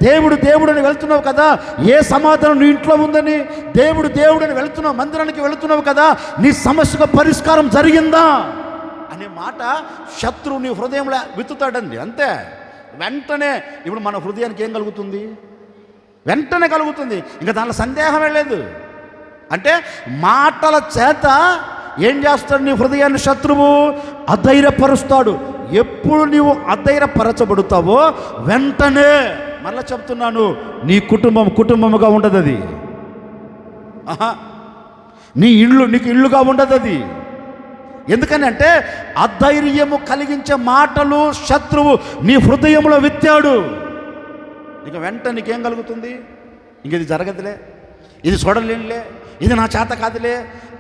దేవుడు అని వెళ్తున్నావు కదా, ఏ సమాధానం నీ ఇంట్లో ఉందని, దేవుడు అని వెళ్తున్నావు, మందిరానికి వెళుతున్నావు కదా, నీ సమస్యకు పరిష్కారం జరిగిందా అనే మాట శత్రువు నీ హృదయంలో విత్తుతాడండి. అంతే, వెంటనే ఇప్పుడు మన హృదయానికి ఏం కలుగుతుంది? వెంటనే కలుగుతుంది, ఇంకా దాంట్లో సందేహమే లేదు. అంటే మాటల చేత ఏం చేస్తాడు? నీ హృదయాన్ని శత్రువు అధైర్యపరుస్తాడు. ఎప్పుడు నీవు అధైర్యపరచబడుతావో వెంటనే, మళ్ళీ చెప్తున్నాను, నీ కుటుంబముగా ఉండదు అది. నీకు ఇల్లుగా ఉండదు అది. ఎందుకని అంటే అధైర్యము కలిగించే మాటలు శత్రువు నీ హృదయంలో విత్తాడు. ఇక వెంట నీకేం కలుగుతుంది? ఇంక ఇది జరగదులే, ఇది చూడలేనులే, ఇది నా చేత కాదులే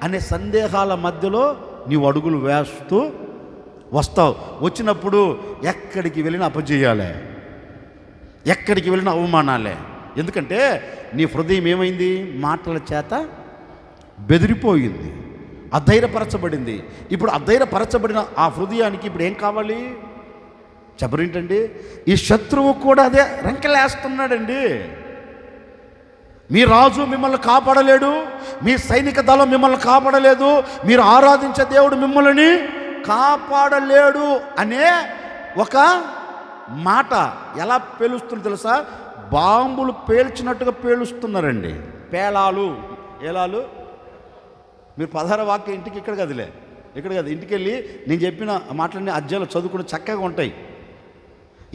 అనే సందేహాల మధ్యలో నీవు అడుగులు వేస్తూ వస్తావు. వచ్చినప్పుడు ఎక్కడికి వెళ్ళినా అపజేయాలే, ఎక్కడికి వెళ్ళినా అవమానాలే. ఎందుకంటే నీ హృదయం ఏమైంది? మాటల చేత బెదిరిపోయింది, అధైర్యపరచబడింది. ఇప్పుడు అధైర్యపరచబడిన ఆ హృదయానికి ఇప్పుడు ఏం కావాలి? చెప్పరేంటండి, ఈ శత్రువు కూడా అదే రంకెలేస్తున్నాడండి. మీ రాజు మిమ్మల్ని కాపాడలేడు, మీ సైనిక దళం మిమ్మల్ని కాపాడలేదు, మీరు ఆరాధించే దేవుడు మిమ్మల్ని కాపాడలేడు అనే ఒక మాట ఎలా పేలుస్తుంది తెలుసా? బాంబులు పేల్చినట్టుగా పేలుస్తున్నారండి. ఏలాలు మీరు 16 వాక్యం ఇంటికి ఇక్కడ కదిలే, ఇక్కడ కదా, ఇంటికి వెళ్ళి నేను చెప్పిన మాటలన్నీ అధ్యాయాలు చదువుకుని చక్కగా ఉంటాయి.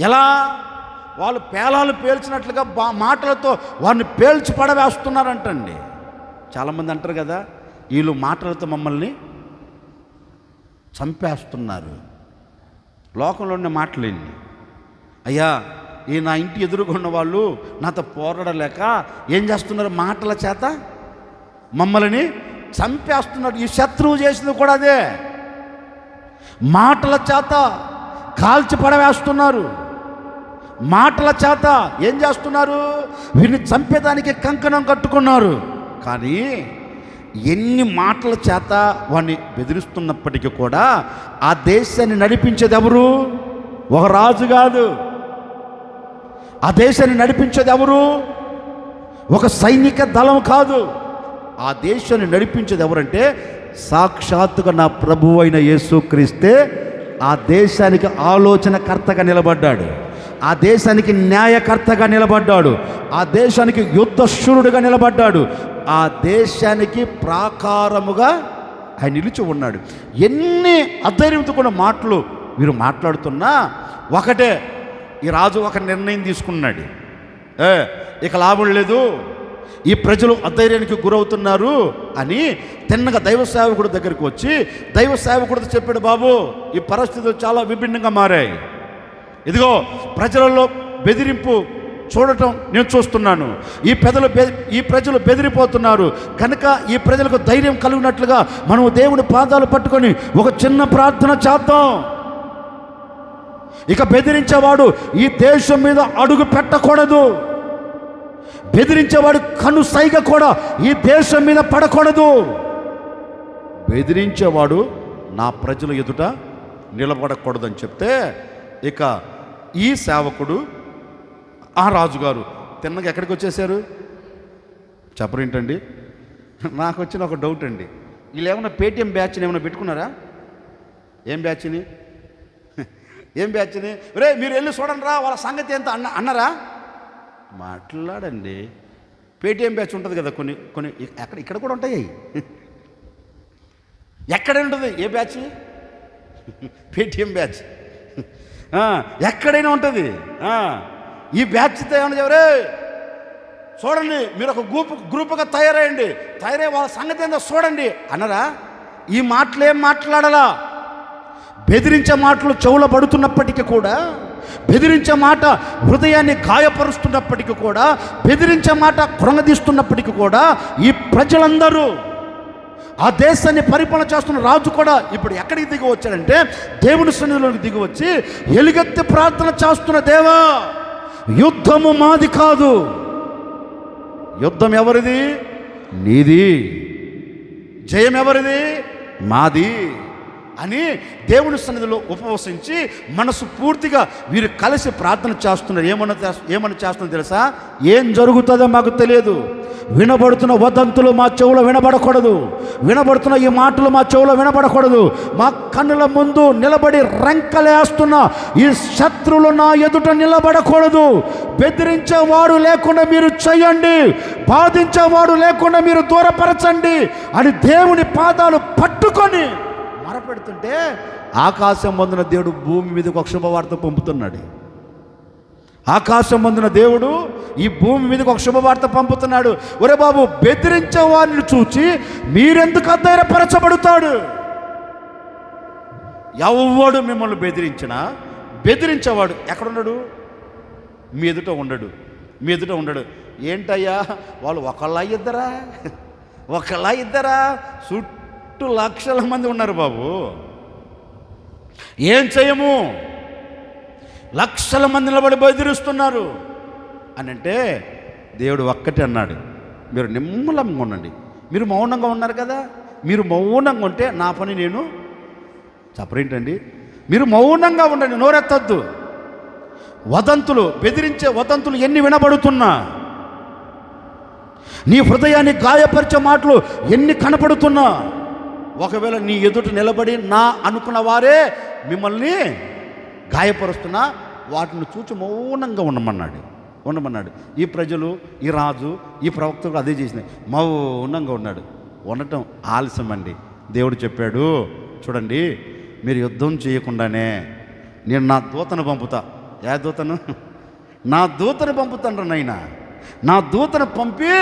ఎలా వాళ్ళు పేలాలు పేల్చినట్లుగా మాటలతో వారిని పేల్చి పడవేస్తున్నారంటండి. చాలామంది అంటారు కదా, వీళ్ళు మాటలతో మమ్మల్ని చంపేస్తున్నారు. లోకంలో ఉన్న మాటలేండి. అయ్యా, ఈ నా ఇంటి ఎదురుకున్న వాళ్ళు నాతో పోరాడలేక ఏం చేస్తున్నారు? మాటల చేత మమ్మల్ని చంపేస్తున్నారు. ఈ శత్రువు చేసింది కూడా అదే, మాటల చేత కాల్చి పడవేస్తున్నారు. మాటల చేత ఏం చేస్తున్నారు? వీరిని చంపేదానికి కంకణం కట్టుకున్నారు. కానీ ఎన్ని మాటల చేత వాడిని బెదిరిస్తున్నప్పటికీ కూడా ఆ దేశాన్ని నడిపించేది ఎవరు? ఒక రాజు కాదు. ఆ దేశాన్ని నడిపించేది ఎవరు? ఒక సైనిక దళం కాదు. ఆ దేశాన్ని నడిపించేది ఎవరంటే సాక్షాత్తుగా నా ప్రభువు అయిన యేసుక్రీస్తే ఆ దేశానికి ఆలోచనకర్తగా నిలబడ్డాడు, ఆ దేశానికి న్యాయకర్తగా నిలబడ్డాడు, ఆ దేశానికి యుద్ధశూరుడుగా నిలబడ్డాడు, ఆ దేశానికి ప్రాకారముగా ఆయన నిలిచి ఉన్నాడు. ఎన్ని అధైర్యంతో మాటలు వీరు మాట్లాడుతున్నా ఒకటే, ఈ రాజు ఒక నిర్ణయం తీసుకున్నాడు, ఇక లాభం లేదు, ఈ ప్రజలు అధైర్యానికి గురవుతున్నారు అని తిన్నగా దైవ సేవకుడి దగ్గరికి వచ్చి దైవ సేవకుడితో చెప్పాడు, బాబు ఈ పరిస్థితులు చాలా విభిన్నంగా మారాయి, ఇదిగో ప్రజలలో బెదిరింపు చూడటం నేను చూస్తున్నాను, ఈ ప్రజలు బెదిరిపోతున్నారు కనుక ఈ ప్రజలకు ధైర్యం కలిగినట్లుగా మనం దేవుని పాదాలు పట్టుకొని ఒక చిన్న ప్రార్థన చేద్దాం. ఇక బెదిరించేవాడు ఈ దేశం మీద అడుగు పెట్టకూడదు, బెదిరించేవాడు కను సైగ కూడా ఈ దేశం మీద పడకూడదు. బెదిరించేవాడు నా ప్రజల ఎదుట నిలబడకూడదని చెప్తే, ఇక ఈ సేవకుడు ఆ రాజుగారు తిన్నగా ఎక్కడికి వచ్చేసారు చెప్పరేంటండి? నాకు వచ్చిన ఒక డౌట్ అండి, వీళ్ళు ఏమైనా పేటిఎం బ్యాచ్ని ఏమైనా పెట్టుకున్నారా? ఏం బ్యాచ్ని రే మీరు వెళ్ళి చూడండి రా వాళ్ళ సంగతి ఎంత అన్నారా? మాట్లాడండి. పేటిఎం బ్యాచ్ ఉంటుంది కదా, కొన్ని ఇక్కడ కూడా ఉంటాయి. ఎక్కడ ఉంటుంది ఏ బ్యాచ్? పేటిఎం బ్యాచ్ ఎక్కడైనా ఉంటుంది. ఈ బ్యాచ్తో ఏమన్నా ఎవరే చూడండి, మీరు ఒక గ్రూపుగా తయారయ్యండి, తయారై వాళ్ళ సంగతి ఏందో చూడండి అన్నారా? ఈ మాటలు ఏం మాట్లాడాలా? బెదిరించే మాటలు చెవుల పడుతున్నప్పటికీ కూడా, బెదిరించే మాట హృదయాన్ని గాయపరుస్తున్నప్పటికీ కూడా, బెదిరించే మాట కృంగదీస్తున్నప్పటికీ కూడా, ఈ ప్రజలందరూ ఆ దేశాన్ని పరిపాలన చేస్తున్న రాజు కూడా ఇప్పుడు ఎక్కడికి దిగి వచ్చాడంటే దేవుని సన్నిధిలోకి దిగి వచ్చి ఎలుగెత్తి ప్రార్థన చేస్తున్న, దేవా యుద్ధము మాది కాదు, యుద్ధం ఎవరిది? నీది. జయం ఎవరిది? మాది అని దేవుని సన్నిధిలో ఉపవసించి మనసు పూర్తిగా వీరు కలిసి ప్రార్థన చేస్తున్నారు. ఏమని చేస్తున్నారు తెలుసా? ఏం జరుగుతుందో మాకు తెలియదు, వినబడుతున్న వదంతులు మా చెవులో వినబడకూడదు, వినబడుతున్న ఈ మాటలు మా చెవులో వినబడకూడదు, మా కన్నుల ముందు నిలబడి రంకలేస్తున్న ఈ శత్రువులు నా ఎదుట నిలబడకూడదు, బెదిరించేవాడు లేకుండా మీరు చేయండి, బాధించేవాడు లేకుండా మీరు దూరపరచండి అని దేవుని పాదాలు పట్టుకొని మొరపెడుతుంటే ఆకాశం పొందిన దేవుడు భూమి మీదకి ఒక శుభవార్త పంపుతున్నాడు. ఆకాశం పొందిన దేవుడు ఈ భూమి మీదకి ఒక శుభవార్త పంపుతున్నాడు. ఒరే బాబు, బెదిరించే వారిని చూచి మీరెందుకు అధైర్యపరచబడతాడు? ఎవడు మిమ్మల్ని బెదిరించేవాడు ఎక్కడున్నాడు? మీ ఎదుట ఉండడు. ఏంటయ్యా వాళ్ళు ఒకళ్ళ ఇద్దరా? చుట్టూ లక్షల మంది ఉన్నారు బాబు, ఏం చేయము? లక్షల మంది నిలబడి బెదిరిస్తున్నారు అని అంటే దేవుడు ఒక్కటే అన్నాడు, మీరు నిమ్మలంగా ఉండండి. మీరు మౌనంగా ఉన్నారు కదా, మీరు మౌనంగా ఉంటే నా పని నేను చెప్పరేంటండి? మీరు మౌనంగా ఉండండి, నోరెత్తద్దు. బెదిరించే వదంతులు ఎన్ని వినబడుతున్నా, నీ హృదయాన్ని గాయపరిచే మాటలు ఎన్ని కనపడుతున్నా, ఒకవేళ నీ ఎదుట నిలబడి నా అనుకున్న వారే మిమ్మల్ని గాయపరుస్తున్నా వాటిని చూచి మౌనంగా ఉండమన్నాడు. ఈ ప్రజలు, ఈ రాజు, ఈ ప్రవక్తలు అదే చేసినాయి, మౌనంగా ఉన్నాడు. ఉండటం ఆలస్యం అండి. దేవుడు చెప్పాడు, చూడండి మీరు యుద్ధం చేయకుండానే నేను నా దూతను పంపుతా. ఏ దూతను? నా దూతను పంపుతాను నాయనా, నా దూతను పంపి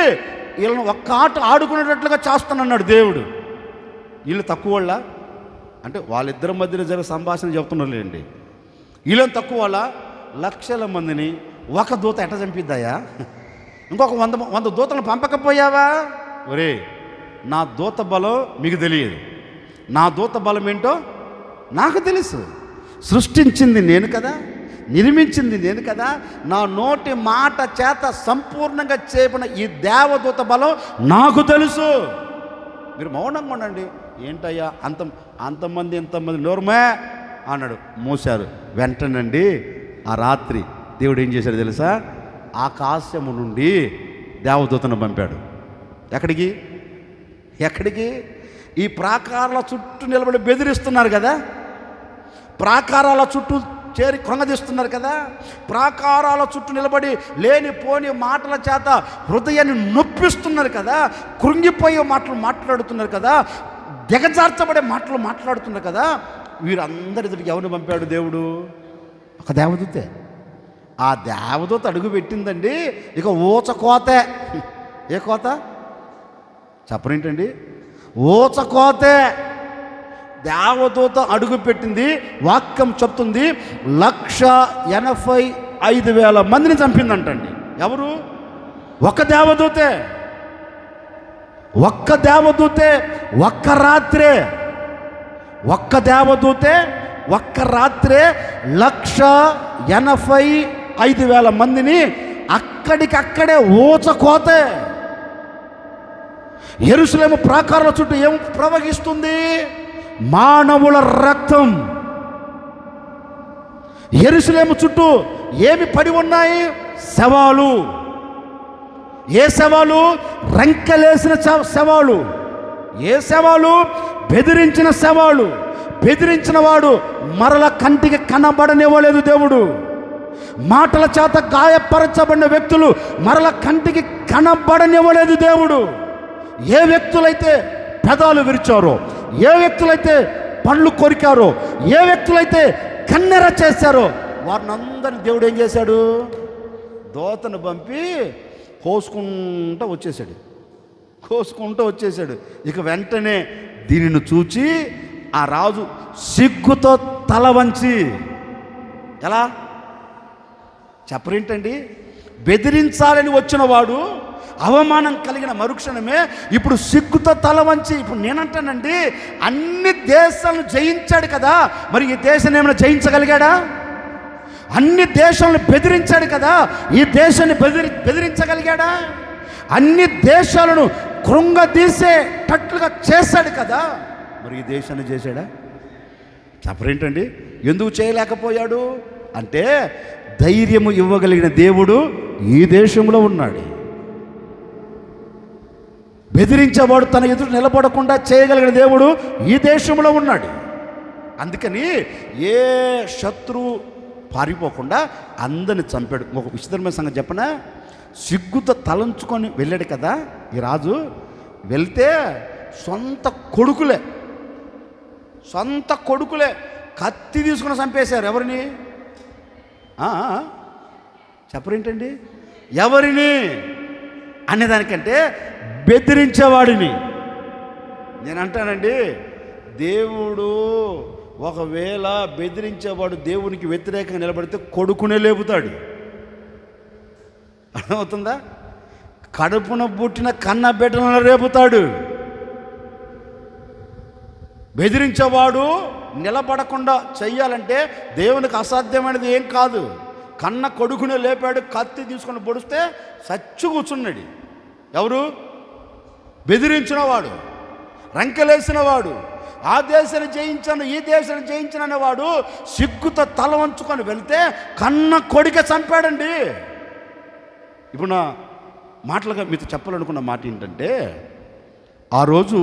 వీళ్ళని ఒక్క ఆట ఆడుకునేటట్లుగా చేస్తానన్నాడు దేవుడు. వీళ్ళు తక్కువ వాళ్ళ అంటే వాళ్ళిద్దరి మధ్యలో జరిగే సంభాషణ చెప్తున్నారులేండి. వీళ్ళని తక్కువ వాళ్ళ? లక్షల మందిని ఒక దూత ఎట్ట చంపిద్దాయా? ఇంకొక 100 దూతలను పంపకపోయావా? ఒరే, నా దూత బలం మీకు తెలియదు, నా దూత బలం ఏంటో నాకు తెలుసు. సృష్టించింది నేను కదా, నిర్మించింది నేను కదా, నా నోటి మాట చేత సంపూర్ణంగా చేయబడిన ఈ దేవదూత బలం నాకు తెలుసు. మీరు మౌనంగా ఉండండి. ఏంటయ్యా అంతమంది ఇంతమంది నోరుమే అన్నాడు. మూశారు. వెంటనండి ఆ రాత్రి దేవుడు ఏం చేశాడు తెలుసా? ఆకాశము నుండి దేవదూతను పంపాడు. ఎక్కడికి? ఈ ప్రాకారాల చుట్టూ నిలబడి బెదిరిస్తున్నారు కదా, ప్రాకారాల చుట్టూ చేరి కృంగదీస్తున్నారు కదా, ప్రాకారాల చుట్టూ నిలబడి లేనిపోని మాటల చేత హృదయాన్ని నొప్పిస్తున్నారు కదా, కృంగిపోయే మాటలు మాట్లాడుతున్నారు కదా, దిగజార్చబడే మాటలు మాట్లాడుతున్నారు కదా, వీరందరి ఎదుటికి ఎవరిని పంపాడు దేవుడు? ఒక దేవదూతే. ఆ దేవదూత అడుగు పెట్టిందండి, ఇక ఊచకోతే. ఏ కోత చెప్పరేంటండి? ఊచకోతే. దేవదూత అడుగు పెట్టింది. వాక్యం చెప్తుంది 1,85,000 మందిని చంపిందంటండి. ఎవరు? ఒక్క దేవదూతే. ఒక్క దేవదూతే ఒక్క రాత్రే 1,85,000 మందిని అక్కడికక్కడే ఊచకోతే. యెరూషలేము ప్రాకారాల చుట్టూ ఏం ప్రవహిస్తుంది? మానవుల రక్తం. యెరూషలేము చుట్టూ ఏమి పడి ఉన్నాయి? శవాలు. ఏ శవాలు? రంకెలేసిన శవాలు. ఏ శవాలు? బెదిరించిన శవాలు. బెదిరించిన వాడు మరల కంటికి కనబడనివ్వలేదు దేవుడు. మాటల చేత గాయపరచబడిన వ్యక్తులు మరల కంటికి కనబడనివ్వలేదు దేవుడు. ఏ వ్యక్తులైతే పెదాలు విరిచారో, ఏ వ్యక్తులైతే పళ్ళు కొరికారో, ఏ వ్యక్తులైతే కన్నెర చేశారో వారిని అందరిని దేవుడు ఏం చేశాడు? దోతను పంపి కోసుకుంటూ వచ్చేసాడు. ఇక వెంటనే దీనిని చూచి ఆ రాజు సిగ్గుతో తల వంచి, ఎలా చెప్పరేంటండి? బెదిరించాలని వచ్చిన వాడు అవమానం కలిగిన మరుక్షణమే ఇప్పుడు సిగ్గుతో తల వంచి. ఇప్పుడు నేనంటానండి, అన్ని దేశాలను జయించాడు కదా, మరి ఈ దేశాన్ని ఏమైనా జయించగలిగాడా? అన్ని దేశాలను బెదిరించాడు కదా, ఈ దేశాన్ని బెదిరించగలిగాడా? అన్ని దేశాలను కృంగదీసేటట్లుగా చేశాడు కదా, మరి ఈ దేశాన్ని చేశాడా? చెప్పరేంటండి? ఎందుకు చేయలేకపోయాడు అంటే ధైర్యము ఇవ్వగలిగిన దేవుడు ఈ దేశంలో ఉన్నాడు. బెదిరించేవాడు తన ఎదురు నిలబడకుండా చేయగలిగిన దేవుడు ఈ దేశంలో ఉన్నాడు. అందుకని ఏ శత్రువు పారిపోకుండా అందరిని చంపాడు. ఒక విచిత్రమైన సంగతి చెప్పనా? సిగ్గుతో తలంచుకొని వెళ్ళాడు కదా ఈ రాజు. వెళ్తే సొంత కొడుకులే కత్తి తీసుకుని చంపేశారు. ఎవరిని? చెప్పరేంటండి? ఎవరిని అనేదానికంటే బెదిరించేవాడిని. నేను అంటానండి, దేవుడు ఒకవేళ బెదిరించేవాడు దేవునికి వ్యతిరేకంగా నిలబడితే కొడుకునే లేపుతాడు. అర్థమవుతుందా? కడుపున పుట్టిన కన్న బిడ్డలను రేపుతాడు. బెదిరించేవాడు నిలబడకుండా చెయ్యాలంటే దేవునికి అసాధ్యమైనది ఏం కాదు. కన్న కొడుకునే లేపాడు, కత్తి తీసుకొని పొడిస్తే సచ్చు కూర్చున్నాడు. ఎవరు? బెదిరించిన వాడు, రంకెలేసిన వాడు, ఆ దేశాన్ని జయించాను ఈ దేశాన్ని జయించాను అనేవాడు సిగ్గుతో తల వంచుకొని వెళ్తే కన్న కొడుకే చంపాడండి. ఇప్పుడు నా మాటలుగా మీతో చెప్పాలనుకున్న మాట ఏంటంటే, ఆ రోజు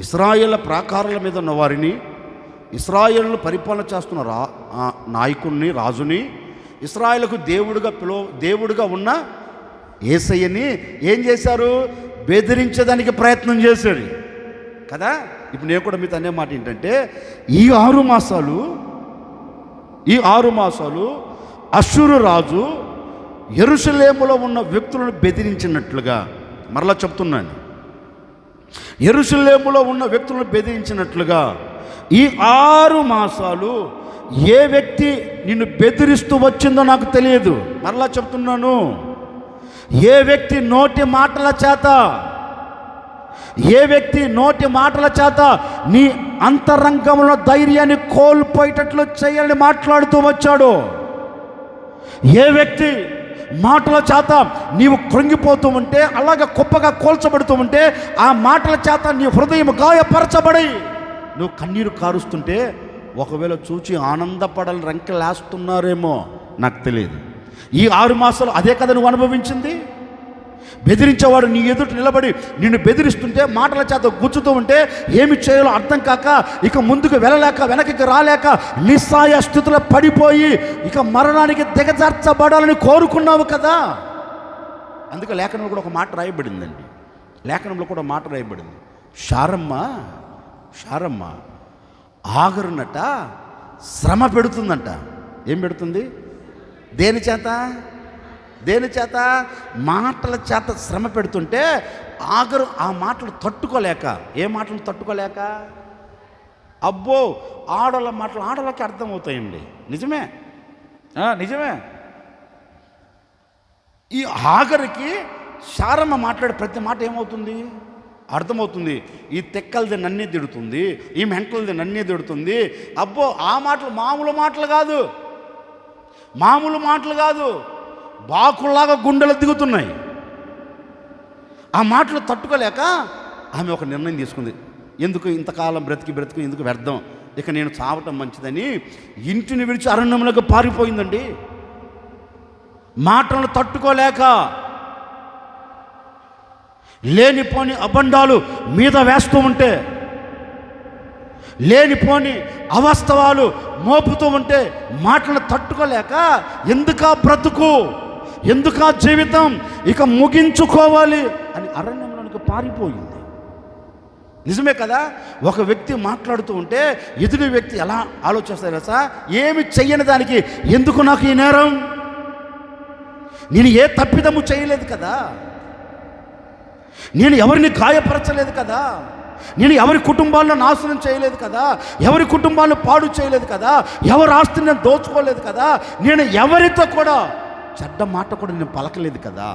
ఇశ్రాయేళ్ల ప్రాకారాల మీద ఉన్న వారిని, ఇశ్రాయేలును పరిపాలన చేస్తున్న నాయకుడిని, రాజుని, ఇశ్రాయేలుకు దేవుడుగా ఉన్న యేసయ్యని ఏం చేశారు? బెదిరించడానికి ప్రయత్నం చేశాడు కదా. ఇప్పుడు నేను కూడా మీతో అనే మాట ఏంటంటే, ఈ 6 మాసాలు అష్షూరు రాజు యెరూషలేములో ఉన్న వ్యక్తులను బెదిరించినట్లుగా, మరలా చెప్తున్నాను, యెరూషలేములో ఉన్న వ్యక్తులను బెదిరించినట్లుగా ఈ 6 మాసాలు ఏ వ్యక్తి నిన్ను బెదిరిస్తూ వచ్చిందో నాకు తెలియదు. మరలా చెప్తున్నాను, ఏ వ్యక్తి నోటి మాటల చేత నీ అంతరంగంలో ధైర్యాన్ని కోల్పోయేటట్లు చేయాలని మాట్లాడుతూ వచ్చాడు, ఏ వ్యక్తి మాటల చేత నీవు కృంగిపోతూ ఉంటే, అలాగే కుప్పగా కోల్చబడుతూ ఉంటే, ఆ మాటల చేత నీ హృదయం గాయపరచబడి నువ్వు కన్నీరు కారుస్తుంటే ఒకవేళ చూచి ఆనందపడాలని రంకెలేస్తున్నారేమో నాకు తెలియదు. ఈ 6 మాసాలు అదే కదా నువ్వు అనుభవించింది. బెదిరించేవాడు నీ ఎదుట నిలబడి నిన్ను బెదిరిస్తుంటే, మాటల చేత గుచ్చుతూ ఉంటే ఏమి చేయాలో అర్థం కాక, ఇక ముందుకు వెళ్ళలేక, వెనక్కి రాలేక, నిస్సాయ స్థితిలో పడిపోయి ఇక మరణానికి దిగజార్చబడాలని కోరుకున్నావు కదా. అందుకే లేఖనంలో కూడా ఒక మాట రాయబడిందండి. శారమ్మ ఆగరునట శ్రమ పెడుతుందంట. ఏం పెడుతుంది? దేని చేత? మాటల చేత శ్రమ పెడుతుంటే ఆగరు ఆ మాటలు తట్టుకోలేక, ఏ మాటలు తట్టుకోలేక, అబ్బో ఆడోళ్ళ మాటలు ఆడోళ్ళకి అర్థమవుతాయండి. నిజమే. ఈ ఆగరికి శారమ్మ మాట్లాడే ప్రతి మాట ఏమవుతుంది? అర్థమవుతుంది. ఈ తెక్కలది నన్నే తిడుతుంది, ఈ మెంటలది నన్నే తిడుతుంది. అబ్బో ఆ మాటలు మామూలు మాటలు కాదు. బాకుల్లాగా గుండెలు దిగుతున్నాయి. ఆ మాటలు తట్టుకోలేక ఆమె ఒక నిర్ణయం తీసుకుంది. ఎందుకు ఇంతకాలం బ్రతికి ఎందుకు వ్యర్థం, ఇక నేను చావటం మంచిదని ఇంటిని విడిచి అరణ్యంలోకి పారిపోయిందండి. మాటలను తట్టుకోలేక లేనిపోని అబండాలు మీద వేస్తూ ఉంటే, లేనిపోని అవాస్తవాలు మోపుతూ ఉంటే మాటలు తట్టుకోలేక ఎందుకా బ్రతుకు, ఎందుకా జీవితం, ఇక ముగించుకోవాలి అని అరణ్యంలోనికి పారిపోయింది. నిజమే కదా? ఒక వ్యక్తి మాట్లాడుతూ ఉంటే ఎదుటి వ్యక్తి ఎలా ఆలోచిస్తారు సార్, ఏమి చెయ్యని దానికి ఎందుకు నాకు ఈ నేరం, నేను ఏ తప్పిదము చేయలేదు కదా, నేను ఎవరిని గాయపరచలేదు కదా, నేను ఎవరి కుటుంబాలను నాశనం చేయలేదు కదా, ఎవరి కుటుంబాలను పాడు చేయలేదు కదా, ఎవరి ఆస్తిని నేను దోచుకోలేదు కదా, నేను ఎవరితో కూడా చెడ్డ మాట కూడా నేను పలకలేదు కదా,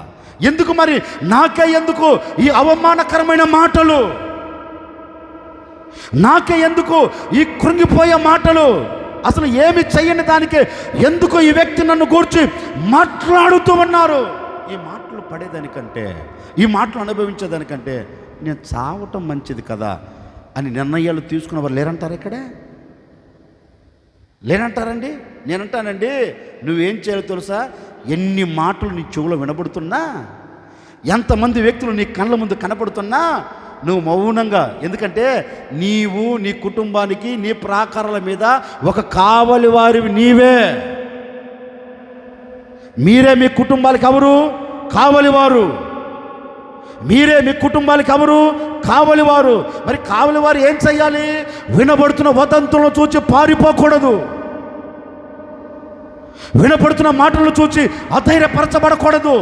ఎందుకు మరి నాకే ఎందుకు ఈ అవమానకరమైన మాటలు, నాకే ఎందుకు ఈ కృంగిపోయే మాటలు, అసలు ఏమి చెయ్యని దానికి ఎందుకు ఈ వ్యక్తి నన్ను గూర్చి మాట్లాడుతూ ఉన్నారు, ఈ మాటలు పడేదానికంటే, ఈ మాటలు అనుభవించేదానికంటే నేను చావటం మంచిది కదా అని నిర్ణయాలు తీసుకున్నవారు లేరంటారు ఇక్కడే? లేనంటారండి? నేనంటానండి, నువ్వేం చేయాలో తెలుసా? ఎన్ని మాటలు నీ చెవులో వినబడుతున్నా, ఎంతమంది వ్యక్తులు నీ కళ్ళ ముందు కనపడుతున్నా నువ్వు మౌనంగా, ఎందుకంటే నీవు నీ కుటుంబానికి నీ ప్రాకారాల మీద ఒక కావలి వారివి నీవే. మీరే మీ కుటుంబాలకు ఎవరు కావలివారు, మీరే మీ కుటుంబాలకు ఎవరు కావలివారు. మరి కావలివారు ఏం చెయ్యాలి? వినబడుతున్న వదంతులను చూచి పారిపోకూడదు, వినబడుతున్న మాటలను చూచి అధైర్యపరచబడకూడదు.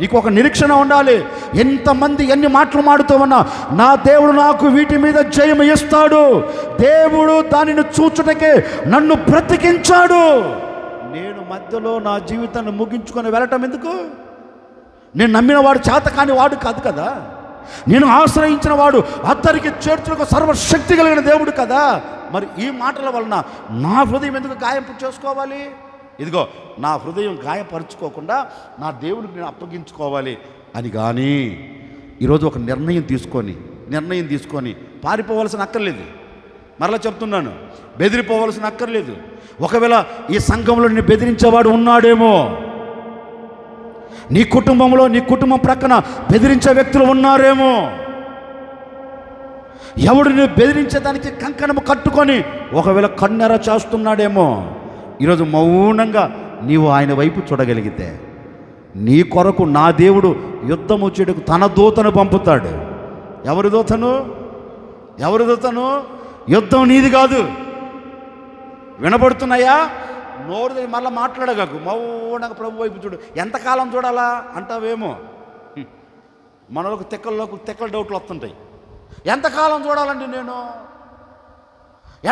నీకు ఒక నిరీక్షణ ఉండాలి. ఎంతమంది ఎన్ని మాటలు మాడుతూ ఉన్నా నా దేవుడు నాకు వీటి మీద జయం ఇస్తాడు, దేవుడు దానిని చూచుటకే నన్ను బ్రతికించాడు. నేను మధ్యలో నా జీవితాన్ని ముగించుకొని వెళ్ళటం ఎందుకు? నేను నమ్మిన వాడు చేత కాని వాడు కాదు కదా, నేను ఆశ్రయించిన వాడు అద్దరికి చేర్చులకు సర్వశక్తి కలిగిన దేవుడు కదా. మరి ఈ మాటల వలన నా హృదయం ఎందుకు గాయపు చేసుకోవాలి? ఇదిగో నా హృదయం గాయపరుచుకోకుండా నా దేవుడికి నేను అప్పగించుకోవాలి అని. కానీ ఈరోజు ఒక నిర్ణయం తీసుకొని పారిపోవలసిన అక్కర్లేదు. మరలా చెప్తున్నాను, బెదిరిపోవలసిన అక్కర్లేదు. ఒకవేళ ఈ సంఘంలో నిన్ను బెదిరించేవాడు ఉన్నాడేమో, నీ కుటుంబంలో నీ కుటుంబం ప్రక్కన బెదిరించే వ్యక్తులు ఉన్నారేమో, ఎవడు నువ్వు బెదిరించేదానికి కంకణము కట్టుకొని ఒకవేళ కన్నెర చేస్తున్నాడేమో, ఈరోజు మౌనంగా నీవు ఆయన వైపు చూడగలిగితే నీ కొరకు నా దేవుడు యుద్ధము చేయడానికి తన దూతను పంపుతాడు. ఎవరి దూతను? యుద్ధం నీది కాదు. వినబడుతున్నాయా? నోరు మళ్ళీ మాట్లాడగాకు, మౌనంగా ప్రభు వైపు చూడు. ఎంతకాలం చూడాలా అంటావేమో, మనకు తెక్కల డౌట్లు వస్తుంటాయి. ఎంతకాలం చూడాలండి, నేను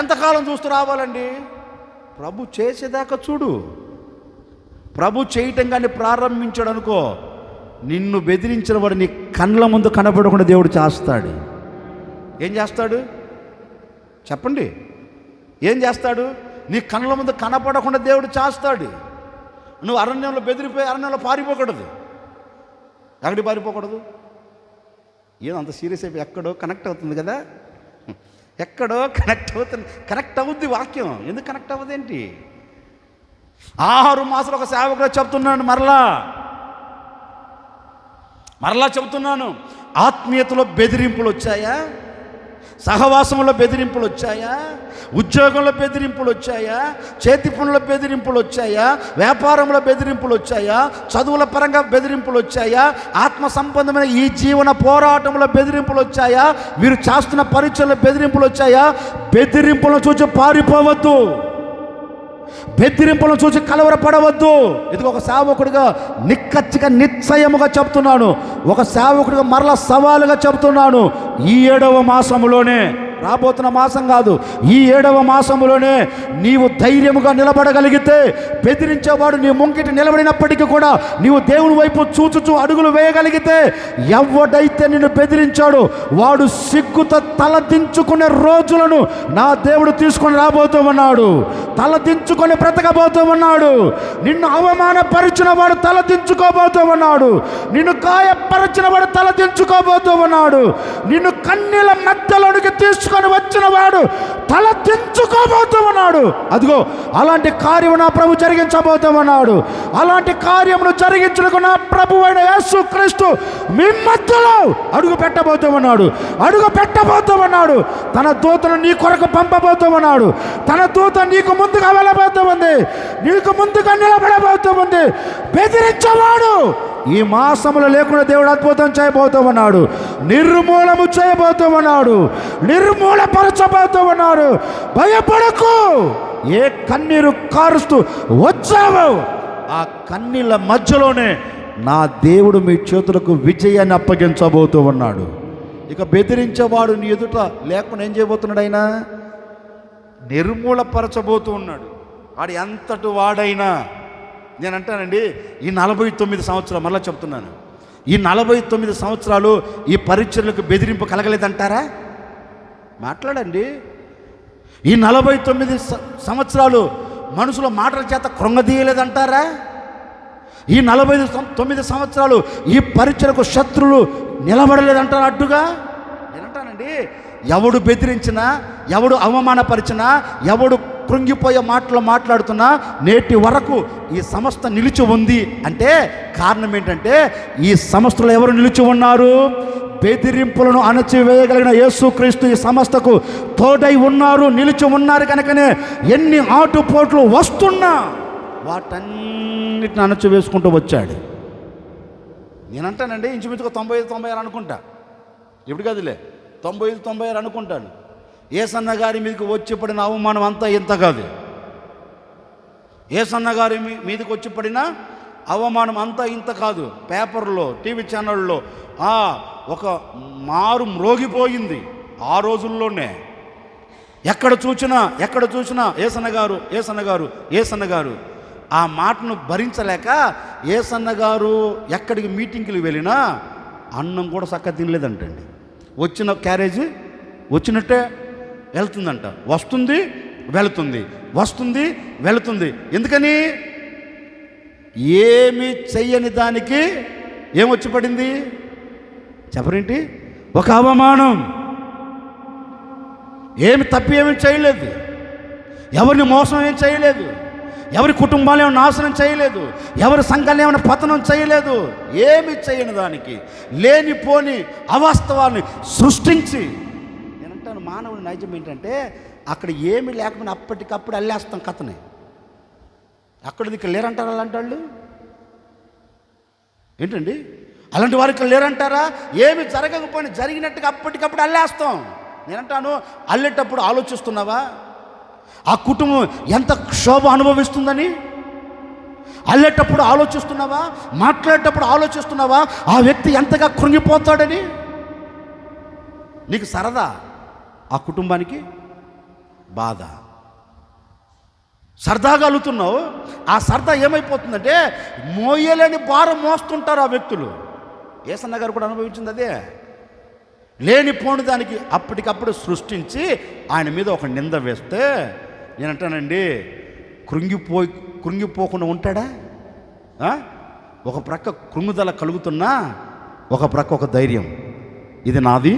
ఎంతకాలం చూస్తూ రావాలండి? ప్రభు చేసేదాకా చూడు. ప్రభు చేయటం కానీ ప్రారంభించాడు అనుకో, నిన్ను బెదిరించిన వాడు నీ కళ్ళ ముందు కనపడకుండా దేవుడు చేస్తాడు. ఏం చేస్తాడు చెప్పండి? ఏం చేస్తాడు? నీ కళ్ళ ముందు కనపడకుండా దేవుడు చేస్తాడు. నువ్వు అరణ్యంలో బెదిరిపోయి అరణ్యంలో పారిపోకూడదు. ఎక్కడికి పారిపోకూడదు? ఏదో అంత సీరియస్ అయిపోయి ఎక్కడో కనెక్ట్ అవుతుంది కదా, ఎక్కడో కనెక్ట్ అవుద్ది వాక్యం. ఎందుకు కనెక్ట్ అవ్వదేంటి? 6 మాసాలు ఒక సేవకుడు చెప్తున్నాను, మరలా చెబుతున్నాను. ఆత్మీయతలో బెదిరింపులు వచ్చాయా? సహవాసంలో బెదిరింపులు వచ్చాయా? ఉద్యోగంలో బెదిరింపులు వచ్చాయా? చేతి పనుల బెదిరింపులు వచ్చాయా? వ్యాపారంలో బెదిరింపులు వచ్చాయా? చదువుల పరంగా బెదిరింపులు వచ్చాయా? ఆత్మ సంబంధమైన ఈ జీవన పోరాటంలో బెదిరింపులు వచ్చాయా? మీరు చేస్తున్న పరీక్షల్లో బెదిరింపులు వచ్చాయా? బెదిరింపులను చూసి పారిపోవద్దు, బెదిరింపులను చూసి కలవరపడవద్దు. ఇది ఒక సేవకుడిగా నిక్కచ్చిగా నిశ్చయముగా చెప్తున్నాను, ఒక సేవకుడిగా మరలా సవాలుగా చెప్తున్నాను. ఈ 7వ మాసంలోనే రాబోతున్న మాసం కాదు, ఈ 7వ మాసంలోనే నీవు ధైర్యముగా నిలబడగలిగితే, బెదిరించేవాడు నీ ముంగిటి నిలబడినప్పటికీ కూడా నీవు దేవుని వైపు చూచుచూ అడుగులు వేయగలిగితే, ఎవడైతే నిన్ను బెదిరించాడో వాడు సిగ్గుతో తలదించుకునే రోజులను నా దేవుడు తీసుకొని రాబోతూ ఉన్నాడు. తలదించుకొని బ్రతకబోతూ ఉన్నాడు. నిన్ను అవమానపరిచిన వాడు తలదించుకోబోతూ ఉన్నాడు. నిన్ను గాయపరిచిన వాడు తలదించుకోబోతూ ఉన్నాడు. నిన్ను కన్నీళ్ళ మధ్యలోనికి తీసుకొని వచ్చిన వాడు తలదించుకోబోతూ ఉన్నాడు. అదిగో అలాంటి కార్యము నా ప్రభు జరిగించబోతూ ఉన్నాడు. అలాంటి కార్యమును జరిగించుటకు నా ప్రభు అయిన యేసుక్రీస్తు మీ మధ్యలో అడుగు పెట్టబోతూ ఉన్నాడు. అడుగు పెట్టబోతూ ఉన్నాడు. తన దూతను నీ కొరకు పంపబోతూ ఉన్నాడు. తన దూత నీకు ముందుగా వెళ్ళబోతూ ఉంది. నీకు ముందుగా నిలబడబోతూ ఉంది. బెదిరించేవాడు ఈ మాసములో లేకుండా దేవుడు అద్భుతం చేయబోతూ ఉన్నాడు. నిర్మూలము చేయబోతూ ఉన్నాడు. నిర్మూలపరచబోతూ ఉన్నాడు. భయపడకు. ఏ కన్నీరు కారుస్తూ వచ్చావు, ఆ కన్నీళ్ళ మధ్యలోనే నా దేవుడు మీ చేతులకు విజయాన్ని అప్పగించబోతూ ఉన్నాడు. ఇక బెదిరించేవాడు నీ ఎదుట లేకుండా ఏం చేయబోతున్నాడు? ఆయన నిర్మూలపరచబోతూ ఉన్నాడు. వాడు ఎంతటి వాడైనా, నేను అంటానండి, ఈ 49 సంవత్సరాలు, మళ్ళీ చెప్తున్నాను, ఈ 49 సంవత్సరాలు ఈ పరిచర్లకు బెదిరింపు కలగలేదంటారా? మాట్లాడండి. ఈ 49 సంవత్సరాలు మనుషుల మాటల చేత కృంగదీయలేదంటారా? ఈ 49 సంవత్సరాలు ఈ పరిచర్లకు శత్రువులు నిలబడలేదంటారా అడ్డుగా? నేనంటానండి, ఎవడు బెదిరించినా, ఎవడు అవమానపరిచినా, ఎవడు కృంగిపోయే మాటలు మాట్లాడుతున్నా నేటి వరకు ఈ సంస్థ నిలిచి ఉంది అంటే కారణం ఏంటంటే, ఈ సంస్థలో ఎవరు నిలిచి ఉన్నారు? బెదిరింపులను అణచివేయగలిగిన యేసుక్రీస్తు ఈ సంస్థకు తోడై ఉన్నారు, నిలిచి ఉన్నారు. కనుకనే ఎన్ని ఆటుపోట్లు వస్తున్నా వాటన్నిటిని అణచివేసుకుంటూ వచ్చాడు. నేనంటానండి, ఇంచుమించుగా 95-96 అనుకుంటా, ఇప్పుడు కదిలే 95-96 అనుకుంటాను. యేసన్న గారి మీదకి వచ్చి పడిన అవమానం అంతా ఇంత కాదు. యేసన్న గారి మీదకి వచ్చి పడిన అవమానం అంతా ఇంత కాదు. పేపర్లో, టీవీ ఛానళ్ళలో ఒక మారు మ్రోగిపోయింది ఆ రోజుల్లోనే. ఎక్కడ చూసినా యేసన్న గారు ఆ మాటను భరించలేక యేసన్న గారు ఎక్కడికి మీటింగ్కి వెళ్ళినా అన్నం కూడా చక్కగా తినలేదంటండి. వచ్చిన క్యారేజీ వచ్చినట్టే వెళ్తుందంట, వస్తుంది వెళుతుంది. ఎందుకని? ఏమి చెయ్యని దానికి ఏమొచ్చి పడింది చెప్పరేంటి? ఒక అవమానం. ఏమి చేయలేదు, ఎవరిని మోసం ఏం చేయలేదు, ఎవరి కుటుంబాలు ఏమైనా నాశనం చేయలేదు, ఎవరి సంఘాలు ఏమైనా పతనం చేయలేదు. ఏమి చేయని దానికి లేనిపోని అవాస్తవాన్ని సృష్టించి, నేనంటాను మానవుడి నైజం ఏంటంటే అక్కడ ఏమి లేకపోయినా అప్పటికప్పుడు అల్లేస్తాం కథని. అక్కడ ఇక్కడ లేరంటారా అలాంటి వాళ్ళు? ఏంటండి అలాంటి వారు ఇక్కడ లేరంటారా? ఏమి జరగకపోయినా జరిగినట్టుగా అప్పటికప్పుడు అల్లేస్తాం. నేనంటాను, అల్లేటప్పుడు ఆలోచిస్తున్నావా ఆ కుటుంబం ఎంత క్షోభ అనుభవిస్తుందని? అల్లేటప్పుడు ఆలోచిస్తున్నావా? మాట్లాడేటప్పుడు ఆలోచిస్తున్నావా ఆ వ్యక్తి ఎంతగా కృంగిపోతాడని? నీకు సరదా, ఆ కుటుంబానికి బాధ. సరదాగా అలుగుతున్నావు, ఆ సరదా ఏమైపోతుందంటే మోయలేని భారం మోస్తుంటారు ఆ వ్యక్తులు. యేసన్న గారు కూడా అనుభవించింది అదే. లేనిపోని దానికి అప్పటికప్పుడు సృష్టించి ఆయన మీద ఒక నింద వేస్తే, నేనంటానండి, కృంగిపోకుండా ఉంటాడా? ఒక ప్రక్క కృంగుదల కలుగుతున్నా ఒక ప్రక్క ఒక ధైర్యం, ఇది నాది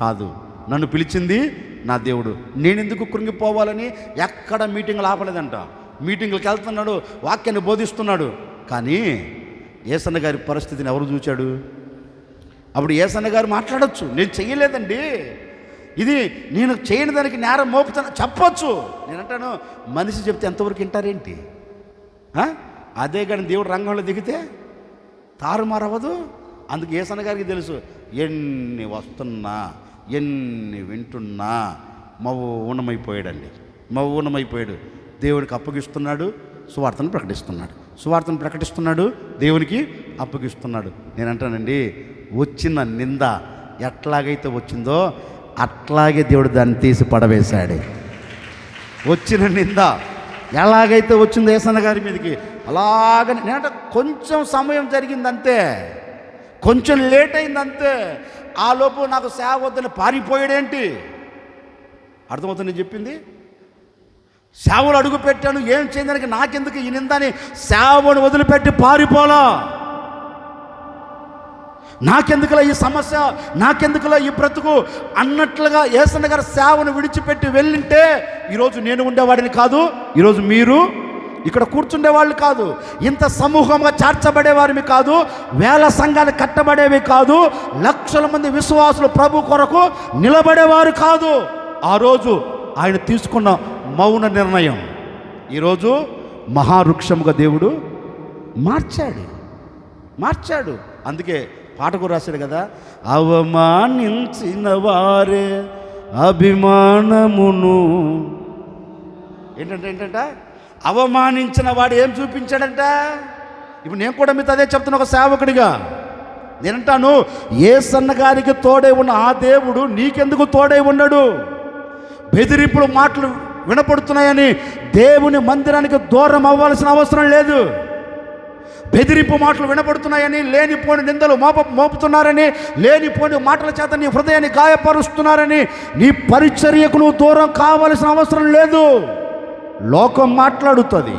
కాదు, నన్ను పిలిచింది నా దేవుడు, నేనెందుకు కృంగిపోవాలని ఎక్కడ మీటింగులు ఆపలేదంట. మీటింగులకు వెళ్తున్నాడు, వాక్యాన్ని బోధిస్తున్నాడు. కానీ యేసన్న గారి పరిస్థితిని ఎవరు చూచాడు? అప్పుడు యేసన్న గారు మాట్లాడచ్చు, నేను చెయ్యలేదండి, ఇది నేను చేయని దానికి నేరం మోపుతాను చెప్పొచ్చు. నేనంటాను, మనిషి చెప్తే ఎంతవరకు వింటారేంటి? అదే కానీ దేవుడు రంగంలో దిగితే తారుమారవ్వదు. అందుకు యేసన్న గారికి తెలుసు, ఎన్ని వస్తున్నా ఎన్ని వింటున్నా మౌనమైపోయాడు. దేవునికి అప్పగిస్తున్నాడు, సువార్తను ప్రకటిస్తున్నాడు, దేవునికి అప్పగిస్తున్నాడు. నేనంటానండి, వచ్చిన నింద ఎట్లాగైతే వచ్చిందో అట్లాగే దేవుడు దాన్ని తీసి పడవేశాడు. వచ్చిన నింద ఎలాగైతే వచ్చింది యేసన్న గారి మీదకి, అలాగని నేనంటే కొంచెం సమయం జరిగిందంతే, కొంచెం లేట్ అయిందంతే. ఆ లోపు నాకు సేవ వద్దని పారిపోయాడేంటి? అర్థమవుతుంది నేను చెప్పింది? సేవలు అడుగు పెట్టాను, ఏం చేయడానికి నాకెందుకు ఈ నిందని సేవను వదిలిపెట్టి పారిపోలా. నాకెందుకులా ఈ సమస్య, నాకెందుకులా ఈ బ్రతుకు అన్నట్లుగా యేసన్న గారి సేవను విడిచిపెట్టి వెళ్ళింటే ఈరోజు నేను ఉండేవాడిని కాదు, ఈరోజు మీరు ఇక్కడ కూర్చుండేవాళ్ళు కాదు, ఇంత సమూహంగా చేర్చబడేవారిని కాదు, వేల సంఘాలు కట్టబడేవి కాదు, లక్షల మంది విశ్వాసులు ప్రభు కొరకు నిలబడేవారు కాదు. ఆ రోజు ఆయన తీసుకున్న మౌన నిర్ణయం ఈరోజు మహావృక్షముగా దేవుడు మార్చాడు. అందుకే పాటకు రాశాడు కదా, అవమానించిన వారే అభిమానమును. ఏంటంటే అవమానించిన వాడు ఏం చూపించాడంట? ఇప్పుడు నేను కూడా మీతో అదే చెప్తున్నా ఒక సేవకుడిగా. నేనంటాను, యేసన్న గారికి తోడై ఉన్న ఆ దేవుడు నీకెందుకు తోడై ఉన్నాడు? బెదిరింపులు మాటలు వినపడుతున్నాయని దేవుని మందిరానికి దూరం అవ్వాల్సిన అవసరం లేదు. బెదిరింపు మాటలు వినపడుతున్నాయని, లేనిపోని నిందలు మోపుతున్నారని, లేనిపోని మాటల చేత నీ హృదయాన్ని గాయపరుస్తున్నారని నీ పరిచర్యకు నువ్వు దూరం కావాల్సిన అవసరం లేదు. లోకం మాట్లాడుతుంది,